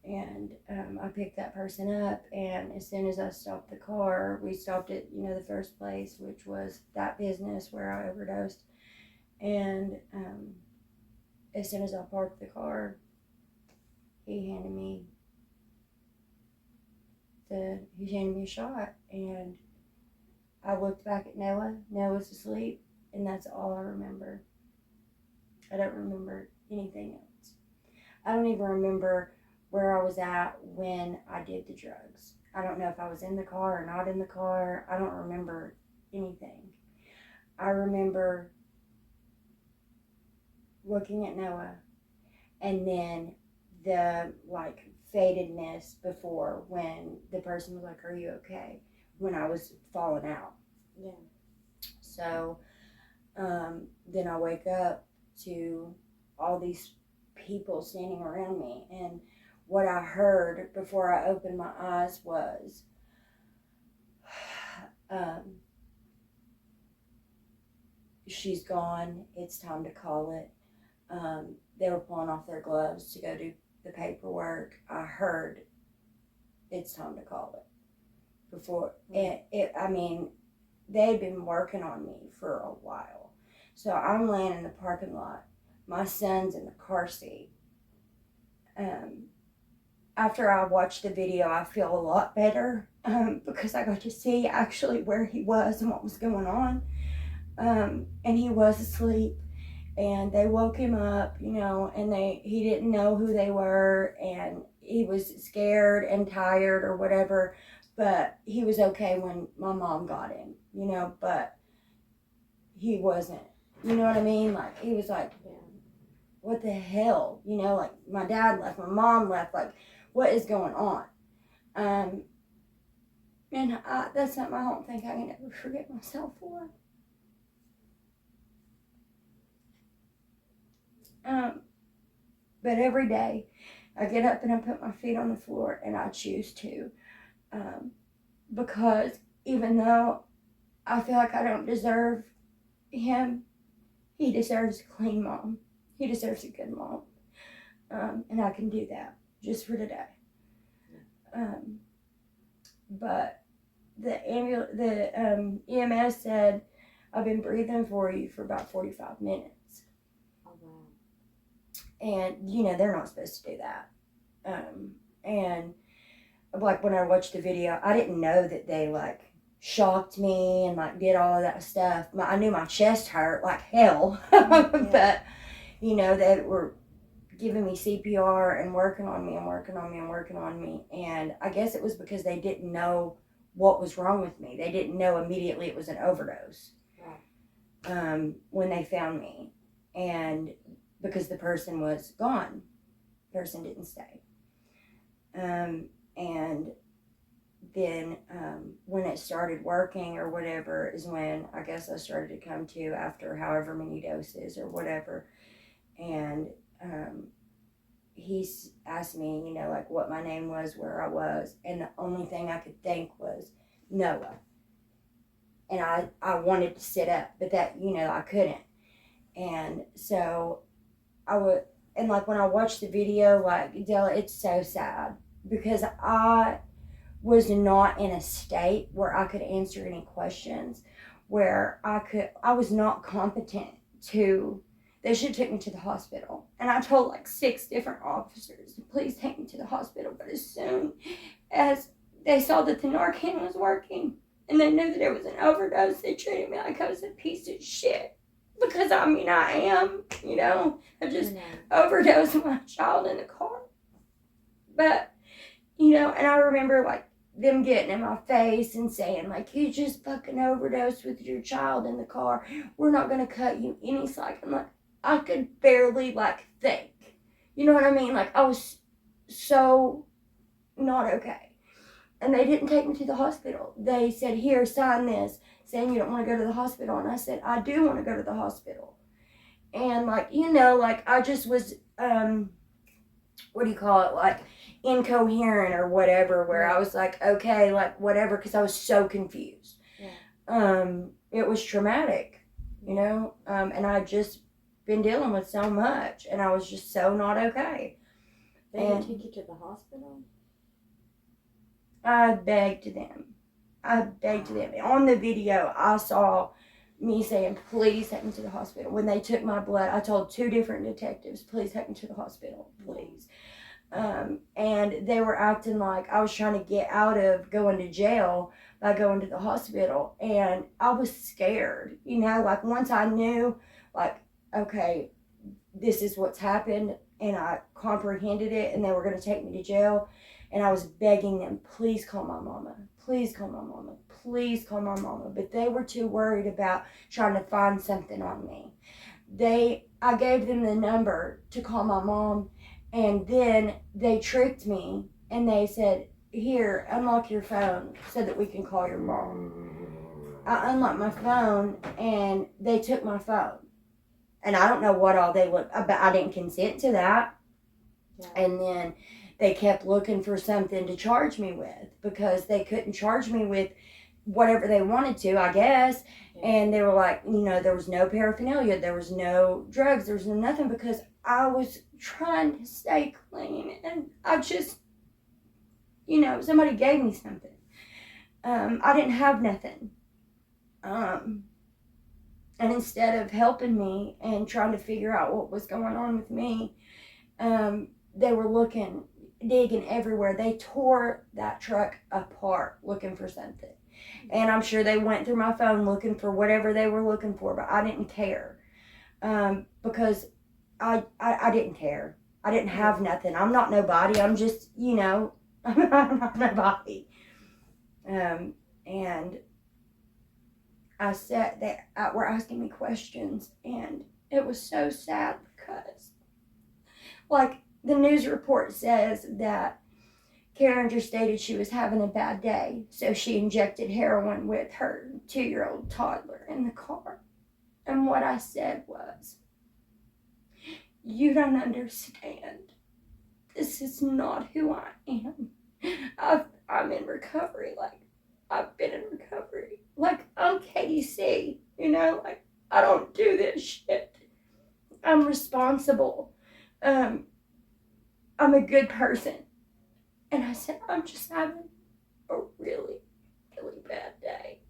And I picked that person up, and as soon as I stopped the car, we stopped at, the first place, which was that business where I overdosed. And as soon as I parked the car, he handed me a shot, and I looked back at Noah. Noah's asleep, and that's all I remember. I don't remember anything else. I don't even remember where I was at when I did the drugs. I don't know if I was in the car or not in the car. I don't remember anything. I remember looking at Noah, and then the fadedness before, when the person was like, "Are you okay?" when I was falling out. Yeah. So then I wake up to all these people standing around me, and what I heard before I opened my eyes was she's gone, it's time to call it. They were pulling off their gloves to go do the paperwork. I heard, it's time to call before. I mean, they'd been working on me for a while. So I'm laying in the parking lot. My son's in the car seat. After I watched the video, I feel a lot better because I got to see actually where he was and what was going on. And he was asleep, and they woke him up, you know, and he didn't know who they were, and he was scared and tired or whatever, but he was okay when my mom got him, you know, but he wasn't, you know what I mean? Like, he was like, what the hell, you know, like, my dad left, my mom left, like, what is going on? And that's something I don't think I can ever forget myself for. But every day I get up and I put my feet on the floor, and I choose to, because even though I feel like I don't deserve him, he deserves a clean mom. He deserves a good mom. And I can do that just for today. But the EMS said, I've been breathing for you for about 45 minutes. Oh, wow. And, you know, they're not supposed to do that. And, like, when I watched the video, I didn't know that they, like, shocked me and, like, did all of that stuff. I knew my chest hurt like hell. But, you know, they were giving me CPR and working on me and working on me and working on me. And I guess it was because they didn't know what was wrong with me. They didn't know immediately it was an overdose. When they found me. And because the person was gone. The person didn't stay. And then when it started working or whatever is when I guess I started to come to after however many doses or whatever. And he asked me, you know, like what my name was, where I was. And the only thing I could think was Noah. And I wanted to sit up, but that, you know, I couldn't. And so I would, and like when I watched the video, like, Della, it's so sad because I was not in a state where I could answer any questions, where I was not competent to, they should take me to the hospital. And I told like 6 different officers, please take me to the hospital. But as soon as they saw that the Narcan was working and they knew that it was an overdose, they treated me like I was a piece of shit. Because, I mean, I am, you know. I just overdosed my child in the car. But, you know, and I remember, like, them getting in my face and saying, like, you just fucking overdosed with your child in the car. We're not going to cut you any slack. I'm like, I could barely, like, think. You know what I mean? Like, I was so not okay. And they didn't take me to the hospital. They said, here, sign this, saying you don't want to go to the hospital. And I said, I do want to go to the hospital. And, like, you know, like, I just was, what do you call it, like, incoherent or whatever, where I was like, okay, like, whatever, because I was so confused. It was traumatic, you know, and I'd just been dealing with so much, and I was just so not okay. They didn't take you to the hospital? I begged them. On the video, I saw me saying, please take me to the hospital. When they took my blood, I told 2 different detectives, please take me to the hospital, please. And they were acting like I was trying to get out of going to jail by going to the hospital. And I was scared, you know, like once I knew, like, okay, this is what's happened, and I comprehended it, and they were going to take me to jail. And I was begging them, please call my mama. Please call my mama. Please call my mama. But they were too worried about trying to find something on me. I gave them the number to call my mom, and then they tricked me, and they said, here, unlock your phone so that we can call your mom. I unlocked my phone, and they took my phone. And I don't know what all they looked, but I didn't consent to that. And then they kept looking for something to charge me with because they couldn't charge me with whatever they wanted to, I guess. And they were like, you know, there was no paraphernalia, there was no drugs, there was no nothing, because I was trying to stay clean. And I just, you know, somebody gave me something. I didn't have nothing. And instead of helping me and trying to figure out what was going on with me, they were digging everywhere. They tore that truck apart looking for something. And I'm sure they went through my phone looking for whatever they were looking for, but I didn't care. Because I didn't care. I didn't have nothing. I'm not nobody. I'm just, I'm not nobody. And I said they were asking me questions, and it was so sad because, like, the news report says that Carringer stated she was having a bad day, so she injected heroin with her 2-year-old toddler in the car. And what I said was, you don't understand. This is not who I am. I'm in recovery. Like, I've been in recovery. Like, I'm KDC, like, I don't do this shit. I'm responsible. I'm a good person. And I said, I'm just having a really, really bad day.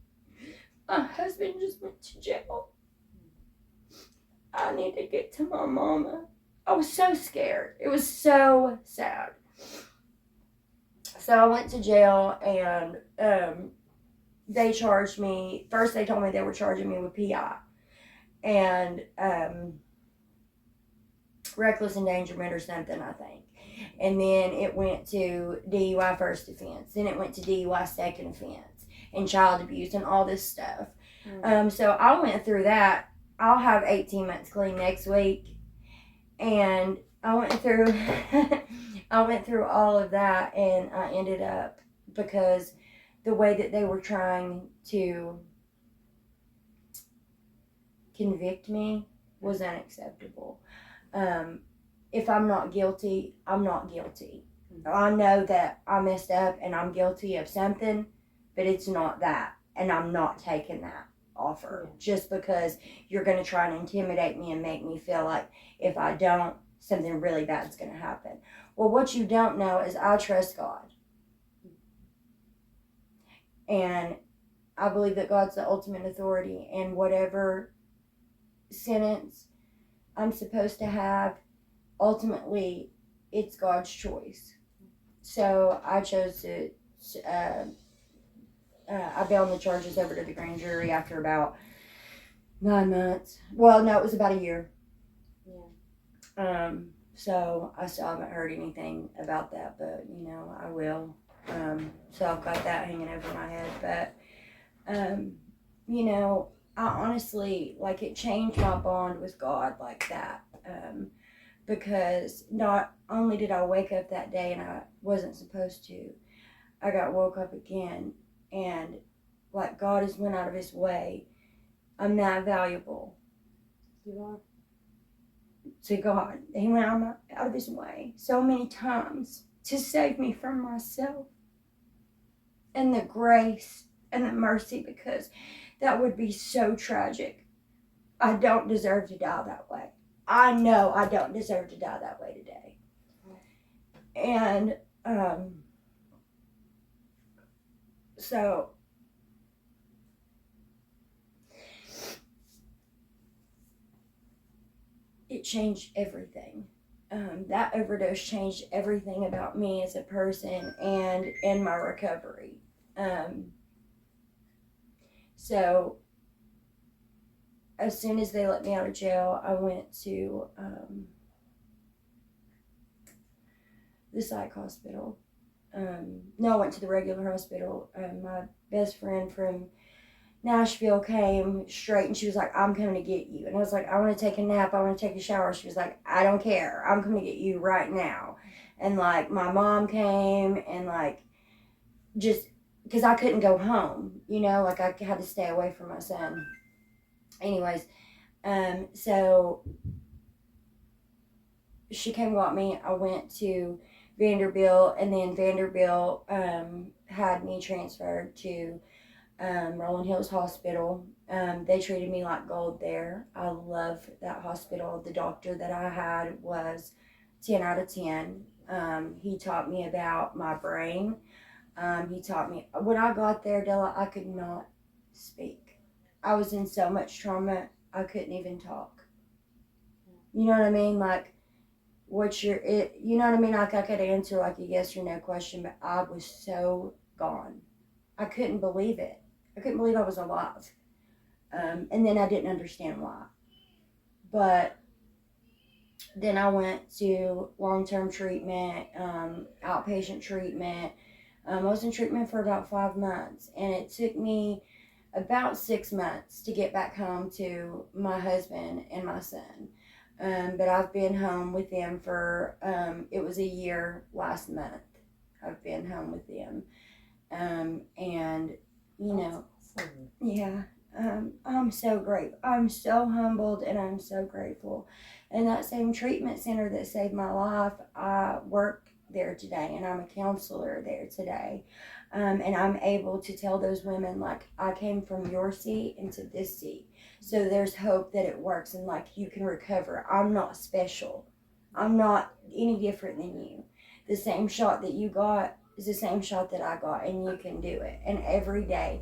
My husband just went to jail. I need to get to my mama. I was so scared. It was so sad. So I went to jail, and they charged me. First, they told me they were charging me with PI and reckless endangerment or something, I think. And then it went to DUI first offense. Then it went to DUI second offense and child abuse and all this stuff. So I went through that. I'll have 18 months clean next week. And I went through all of that, and I ended up, because the way that they were trying to convict me was unacceptable. If I'm not guilty, I'm not guilty. I know that I messed up and I'm guilty of something, but it's not that, and I'm not taking that offer just because you're going to try and intimidate me and make me feel like if I don't, something really bad's going to happen. Well, what you don't know is I trust God, and I believe that God's the ultimate authority, and whatever sentence I'm supposed to have, ultimately it's God's choice. So I chose to I bailed the charges over to the grand jury after about 9 months. Well, no, it was about a year. Yeah. So I still haven't heard anything about that, but I will. So I've got that hanging over my head. But I honestly, like, it changed my bond with God like that. Because not only did I wake up that day and I wasn't supposed to, I got woke up again, and like, God has went out of his way. I'm that valuable. You are. To God. He went out of his way so many times to save me from myself, and the grace and the mercy, because that would be so tragic. I don't deserve to die that way. I know I don't deserve to die that way today. And so it changed everything. That overdose changed everything about me as a person and in my recovery. So as soon as they let me out of jail, I went to the psych hospital. No, I went to the regular hospital. My best friend from Nashville came straight, and she was like, I'm coming to get you. And I was like, I want to take a nap. I want to take a shower. She was like, I don't care. I'm coming to get you right now. And like, my mom came, and like, just because I couldn't go home, like, I had to stay away from my son. Anyways, so she came got me. I went to Vanderbilt, and then Vanderbilt had me transferred to Rolling Hills Hospital. They treated me like gold there. I love that hospital. The doctor that I had was 10 out of 10. He taught me about my brain. He taught me. When I got there, Della, I could not speak. I was in so much trauma, I couldn't even talk. You know what I mean? Like, what's your it? You know what I mean? Like, I could answer like a yes or no question, but I was so gone. I couldn't believe it. I couldn't believe I was alive. And then I didn't understand why. But then I went to long-term treatment, outpatient treatment. I was in treatment for about 5 months, and it took me about 6 months to get back home to my husband and my son. But I've been home with them for, it was a year last month. I've been home with them. And, you know, Awesome. yeah, I'm so grateful. I'm so humbled and I'm so grateful. And that same treatment center that saved my life, I work there today and I'm a counselor there today. And I'm able to tell those women, like, I came from your seat into this seat. So there's hope that it works and, like, you can recover. I'm not special. I'm not any different than you. The same shot that you got is the same shot that I got, and you can do it. And every day,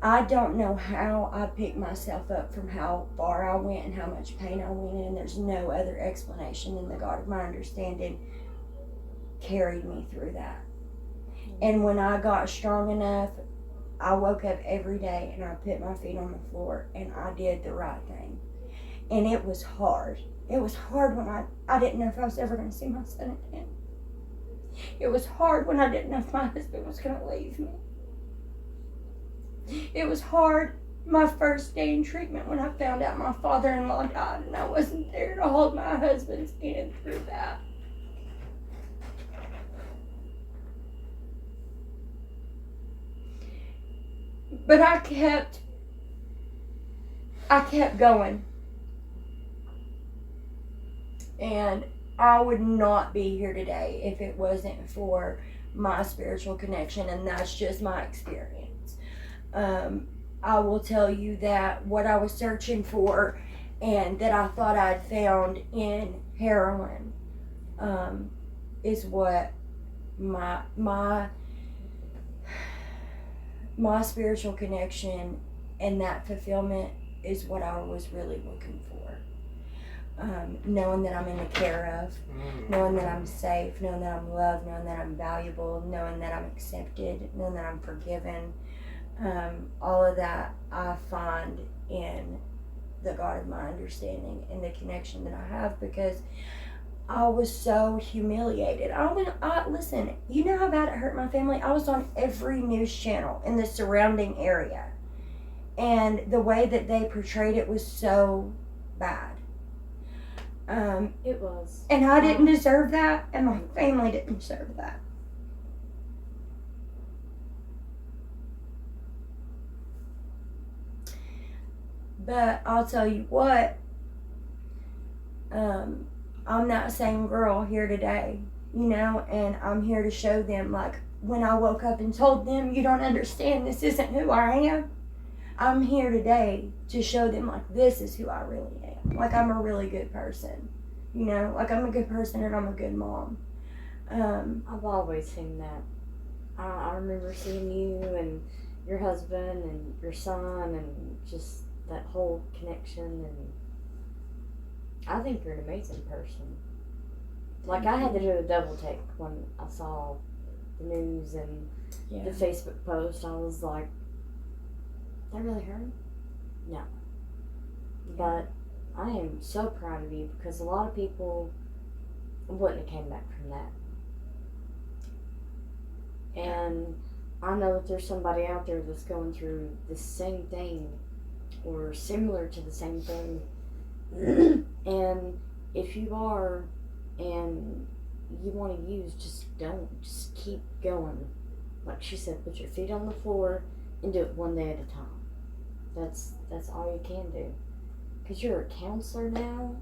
I don't know how I picked myself up from how far I went and how much pain I went in. There's no other explanation than the God of my understanding carried me through that. And when I got strong enough, I woke up every day and I put my feet on the floor and I did the right thing. And it was hard. It was hard when I didn't know if I was ever going to see my son again. It was hard when I didn't know if my husband was going to leave me. It was hard my first day in treatment when I found out my father-in-law died and I wasn't there to hold my husband's hand through that. But I kept going. And I would not be here today if it wasn't for my spiritual connection, and that's just my experience. I will tell you that what I was searching for and that I thought I'd found in heroin is what my spiritual connection and that fulfillment is what I was really looking for. Knowing that I'm in the care of, knowing that I'm safe, knowing that I'm loved, knowing that I'm valuable, knowing that I'm accepted, knowing that I'm forgiven. All of that I find in the God of my understanding and the connection that I have, because I was so humiliated. Listen, you know how bad it hurt my family? I was on every news channel in the surrounding area. And the way that they portrayed it was so bad. It was. And I didn't deserve that, and my family didn't deserve that. But I'll tell you what, I'm that same girl here today, you know, and I'm here to show them, like, when I woke up and told them, you don't understand, this isn't who I am, I'm here today to show them, like, this is who I really am. Like, I'm a really good person, you know, like, I'm a good person and I'm a good mom. I've always seen that. I remember seeing you and your husband and your son and just that whole connection, and I think you're an amazing person. Like, I had to do a double take when I saw the news and the Facebook post. I was like, that really hurt? No. But I am so proud of you, because a lot of people wouldn't have came back from that. And I know that there's somebody out there that's going through the same thing or similar to the same thing. And if you are and you want to use, just keep going. Like she said, put your feet on the floor and do it one day at a time. That's all you can do. Because you're a counselor now,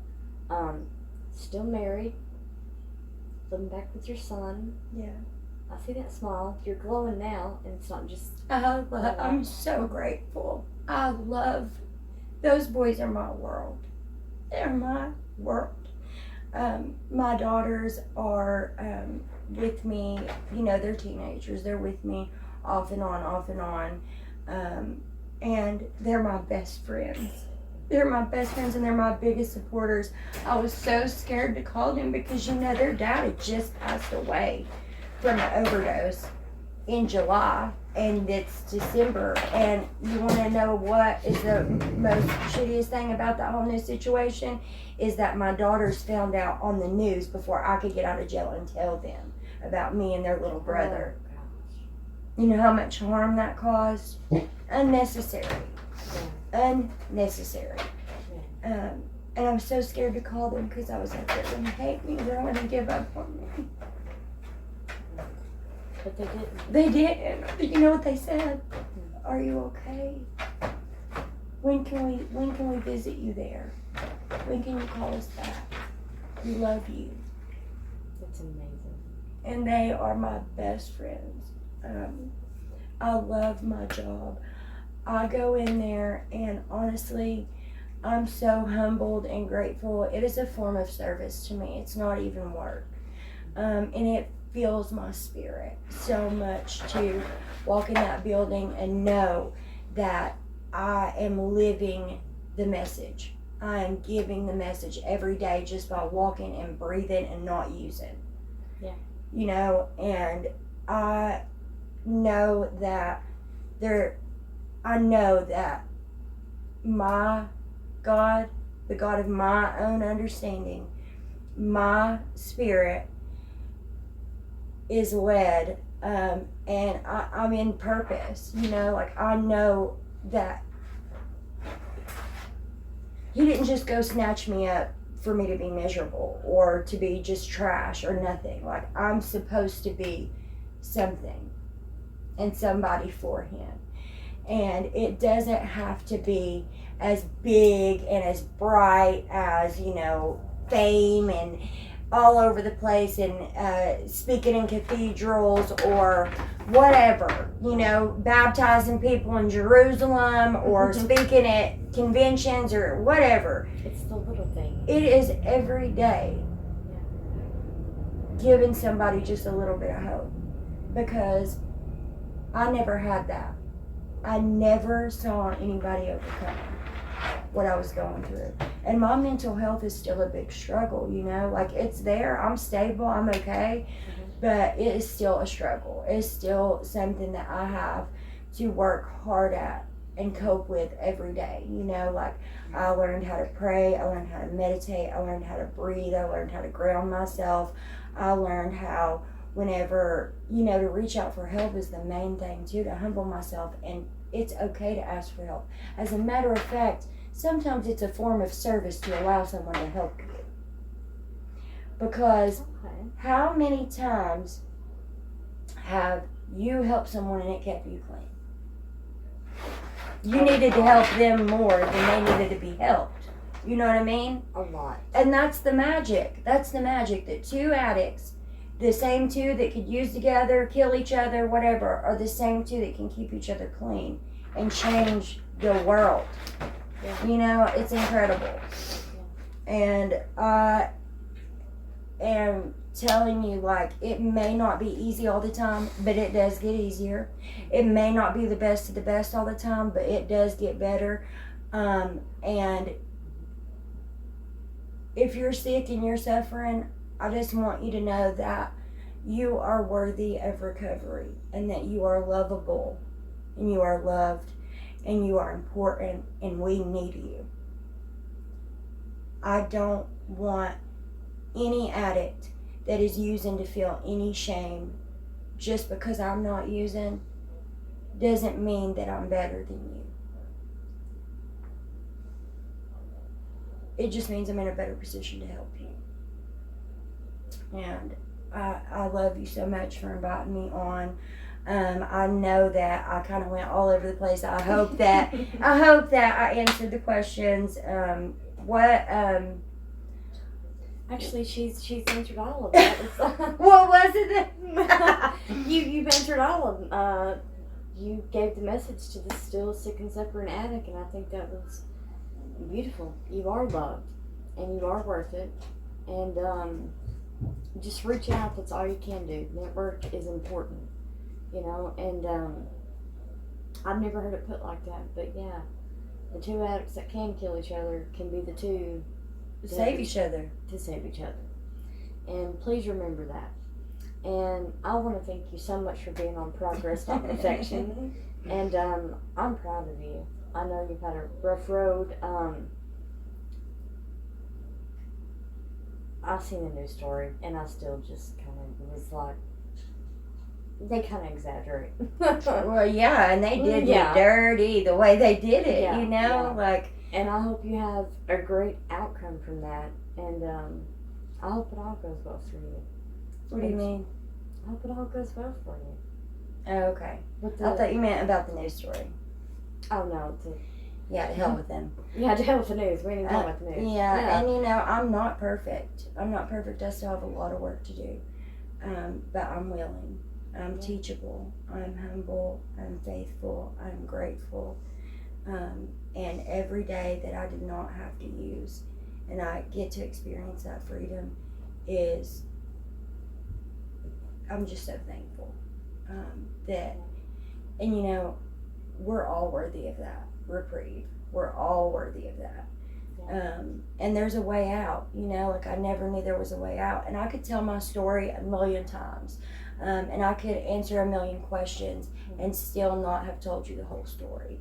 still married, living back with your son. Yeah. I see that smile. You're glowing now, and it's not just... I'm so grateful. I love, those boys are my world. They're my world. My daughters are with me. You know, they're teenagers. They're with me off and on, off and on. And they're my best friends. They're my best friends and they're my biggest supporters. I was so scared to call them because, you know, their dad had just passed away from an overdose in July, and it's December. And you want to know what is the most shittiest thing about that whole new situation? Is that my daughters found out on the news before I could get out of jail and tell them about me and their little brother. Oh, gosh. You know how much harm that caused? Unnecessary. Unnecessary. And I'm so scared to call them because I was like, they're going to hate me. They're going to give up on me. But they didn't. They didn't. You know what they said? Are you okay? When can we visit you there? When can you call us back? We love you. That's amazing. And they are my best friends. I love my job. I go in there and honestly, I'm so humbled and grateful. It is a form of service to me. It's not even work. And it fills my spirit so much to walk in that building and know that I am living the message. I am giving the message every day just by walking and breathing and not using. Yeah. You know, and I know that my God, the God of my own understanding, my spirit is led, and I'm in purpose, you know, like I know that He didn't just go snatch me up for me to be miserable or to be just trash or nothing. Like I'm supposed to be something and somebody for Him. And it doesn't have to be as big and as bright as, you know, fame and all over the place and speaking in cathedrals or whatever, you know, baptizing people in Jerusalem or speaking at conventions or whatever. It's the little thing. It is every day giving somebody just a little bit of hope, because I never had that. I never saw anybody overcome what I was going through. And my mental health is still a big struggle, you know, like it's there. I'm stable, I'm okay, but it is still a struggle. It's still something that I have to work hard at and cope with every day, you know, like I learned how to pray, I learned how to meditate, I learned how to breathe, I learned how to ground myself, I learned how whenever, you know, to reach out for help is the main thing too, to humble myself, and it's okay to ask for help. As a matter of fact, sometimes it's a form of service to allow someone to help you. Because how many times have you helped someone and it kept you clean? You needed to help them more than they needed to be helped. You know what I mean? A lot. And that's the magic. That's the magic, that two addicts, the same two that could use together, kill each other, whatever, are the same two that can keep each other clean and change the world. Yeah. You know, it's incredible. Yeah. And I am telling you, like, it may not be easy all the time, but it does get easier. It may not be the best of the best all the time, but it does get better. And if you're sick and you're suffering, I just want you to know that you are worthy of recovery, and that you are lovable, and you are loved, and you are important, and we need you. I don't want any addict that is using to feel any shame. Just because I'm not using doesn't mean that I'm better than you. It just means I'm in a better position to help you. And I love you so much for inviting me on. I know that I kind of went all over the place. I hope that I answered the questions. Actually, she's answered all of that. What was it that you've answered all of them. You gave the message to the still sick and suffering addict, and I think that was beautiful. You are loved, and you are worth it. And just reach out. That's all you can do. Network is important, you know. And I've never heard it put like that, but yeah, the two addicts that can kill each other can be the two Save each other. to save each other. And please remember that. And I want to thank you so much for being on Progress Not Perfection. And I'm proud of you. I know you've had a rough road. I seen the news story, and I still just kind of was like, they kind of exaggerate. Well, yeah, and they did Yeah. me dirty the way they did it, Yeah, you know? yeah. Like, And I hope you have a great outcome from that. And I hope it all goes well for you. what do you mean? I hope it all goes well for you. Oh, okay. But I thought you meant about the news story. oh no, Yeah, to hell with them. yeah, to hell with the news. We ain't even talking about the news. Yeah, and you know, I'm not perfect. I'm not perfect. I still have a lot of work to do. But I'm willing. I'm teachable. I'm humble. I'm faithful. I'm grateful. And every day that I did not have to use and I get to experience that freedom is, I'm just so thankful that, and you know, we're all worthy of that reprieve. We're all worthy of that. And there's a way out, you know, like I never knew there was a way out. And I could tell my story a million times. And I could answer a million questions and still not have told you the whole story.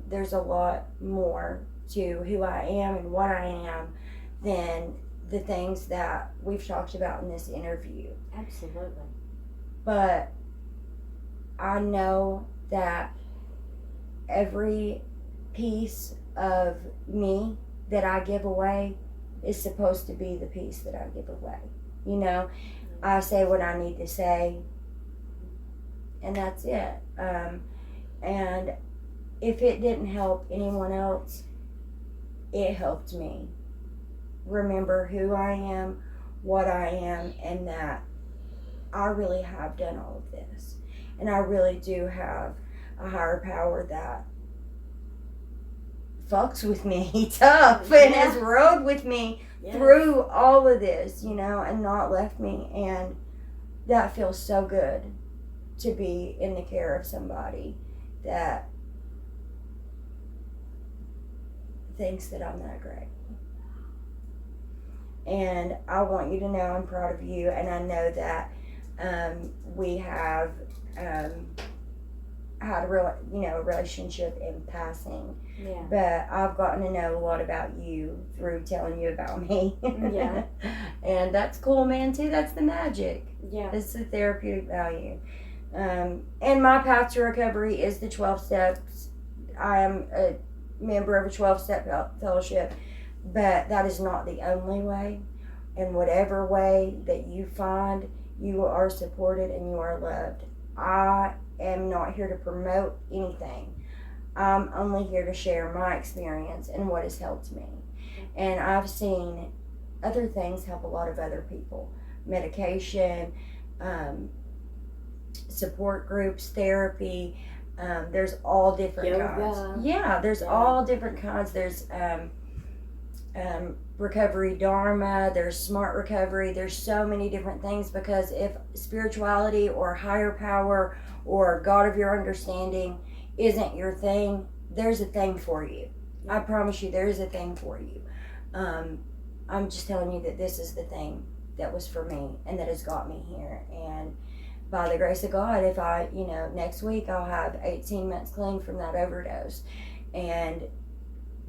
There's a lot more to who I am and what I am than the things that we've talked about in this interview. Absolutely. But I know that every piece of me that I give away is supposed to be the piece that I give away. You know, I say what I need to say, and that's it. And if it didn't help anyone else, it helped me. Remember who I am, what I am, and that I really have done all of this. And I really do have a higher power that fucks with me tough and has rode with me through all of this, you know, and not left me. And that feels so good to be in the care of somebody that thinks that I'm that great. And I want you to know I'm proud of you, and I know that we have had a relationship in passing. Yeah. But I've gotten to know a lot about you through telling you about me. Yeah. And that's cool, man, too. That's the magic. Yeah. It's the therapeutic value. And my path to recovery is the 12 steps. I am a member of a 12-step fellowship, but that is not the only way. In whatever way that you find, you are supported and you are loved. I am not here to promote anything. I'm only here to share my experience and what has helped me. And I've seen other things help a lot of other people. Medication, support groups, therapy. There's all different kinds. Yeah, there's all different kinds. There's recovery dharma, there's smart recovery. There's so many different things, because if spirituality or higher power or God of your understanding isn't your thing, there's a thing for you. I promise you, there is a thing for you. I'm just telling you that this is the thing that was for me and that has got me here. And by the grace of God, if I, next week I'll have 18 months clean from that overdose. And,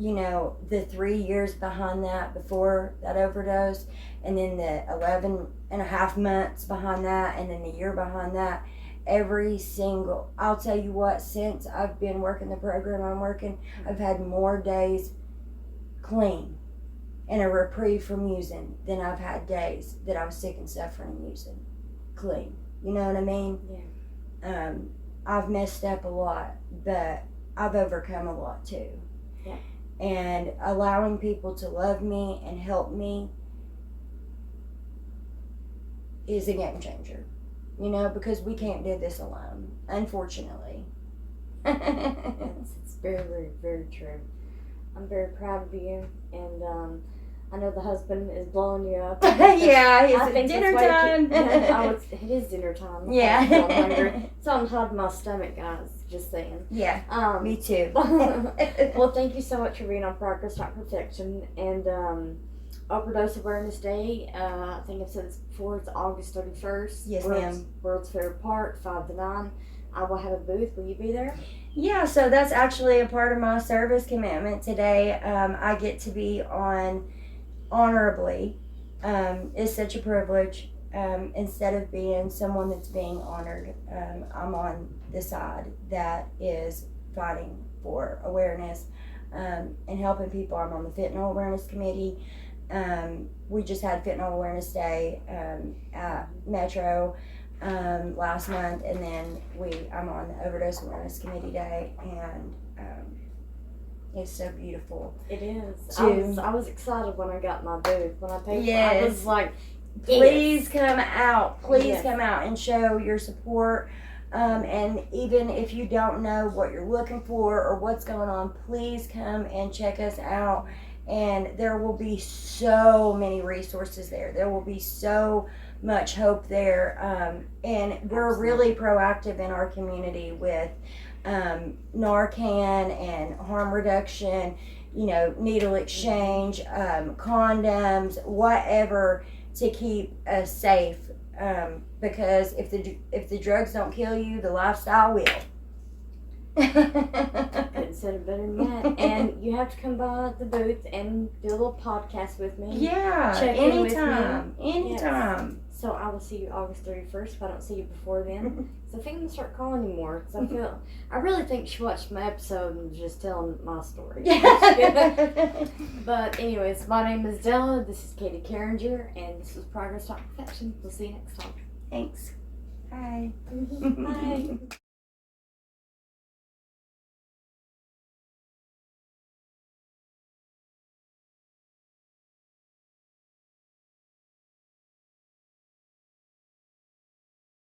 the 3 years behind that, before that overdose, and then the 11 and a half months behind that, and then the year behind that, I'll tell you what, since I've been working the program I'm working, I've had more days clean and a reprieve from using than I've had days that I was sick and suffering using clean. You know what I mean? Yeah. I've messed up a lot, but I've overcome a lot too. Yeah. And allowing people to love me and help me is a game changer. Because we can't do this alone, unfortunately. It's very, very, very true. I'm very proud of you, and I know the husband is blowing you up. Yeah, I it's think dinner that's why time. it is dinner time. Yeah. I'm hungry. It's on hot in my stomach, guys. Just saying. Yeah, me too. Well, thank you so much for being on Progress Not Perfection. And Overdose Awareness Day, I think I've said this before, it's August 31st. Yes, ma'am. World's Favorite Park, 5 to 9. I will have a booth. Will you be there? Yeah, so that's actually a part of my service commitment today. I get to be on honorably. It's such a privilege. Instead of being someone that's being honored, I'm on the side that is fighting for awareness and helping people. I'm on the Fentanyl Awareness Committee. We just had Fentanyl Awareness Day at Metro last month, and then I'm on the Overdose Awareness Committee Day, and it's so beautiful. It is. To- I was excited when I got my booth. When I paid for it, I Yes. was like, Please come out. Please Yes. come out and show your support. And even if you don't know what you're looking for or what's going on, please come and check us out. And there will be so many resources there. There will be so much hope there. And we're really proactive in our community with Narcan and harm reduction, needle exchange, condoms, whatever, to keep us safe. Because if the drugs don't kill you, the lifestyle will. Couldn't said it better than that. And you have to come by the booth and do a little podcast with me. Yeah, Check in with me. Anytime. So I will see you August 31st if I don't see you before then. So I think I'm gonna start calling you more because I really think she watched my episode and was just telling my story. But anyways, my name is Della. This is Katie Carringer, and this is Progress Not Perfection. We'll see you next time. Thanks. Bye. Bye.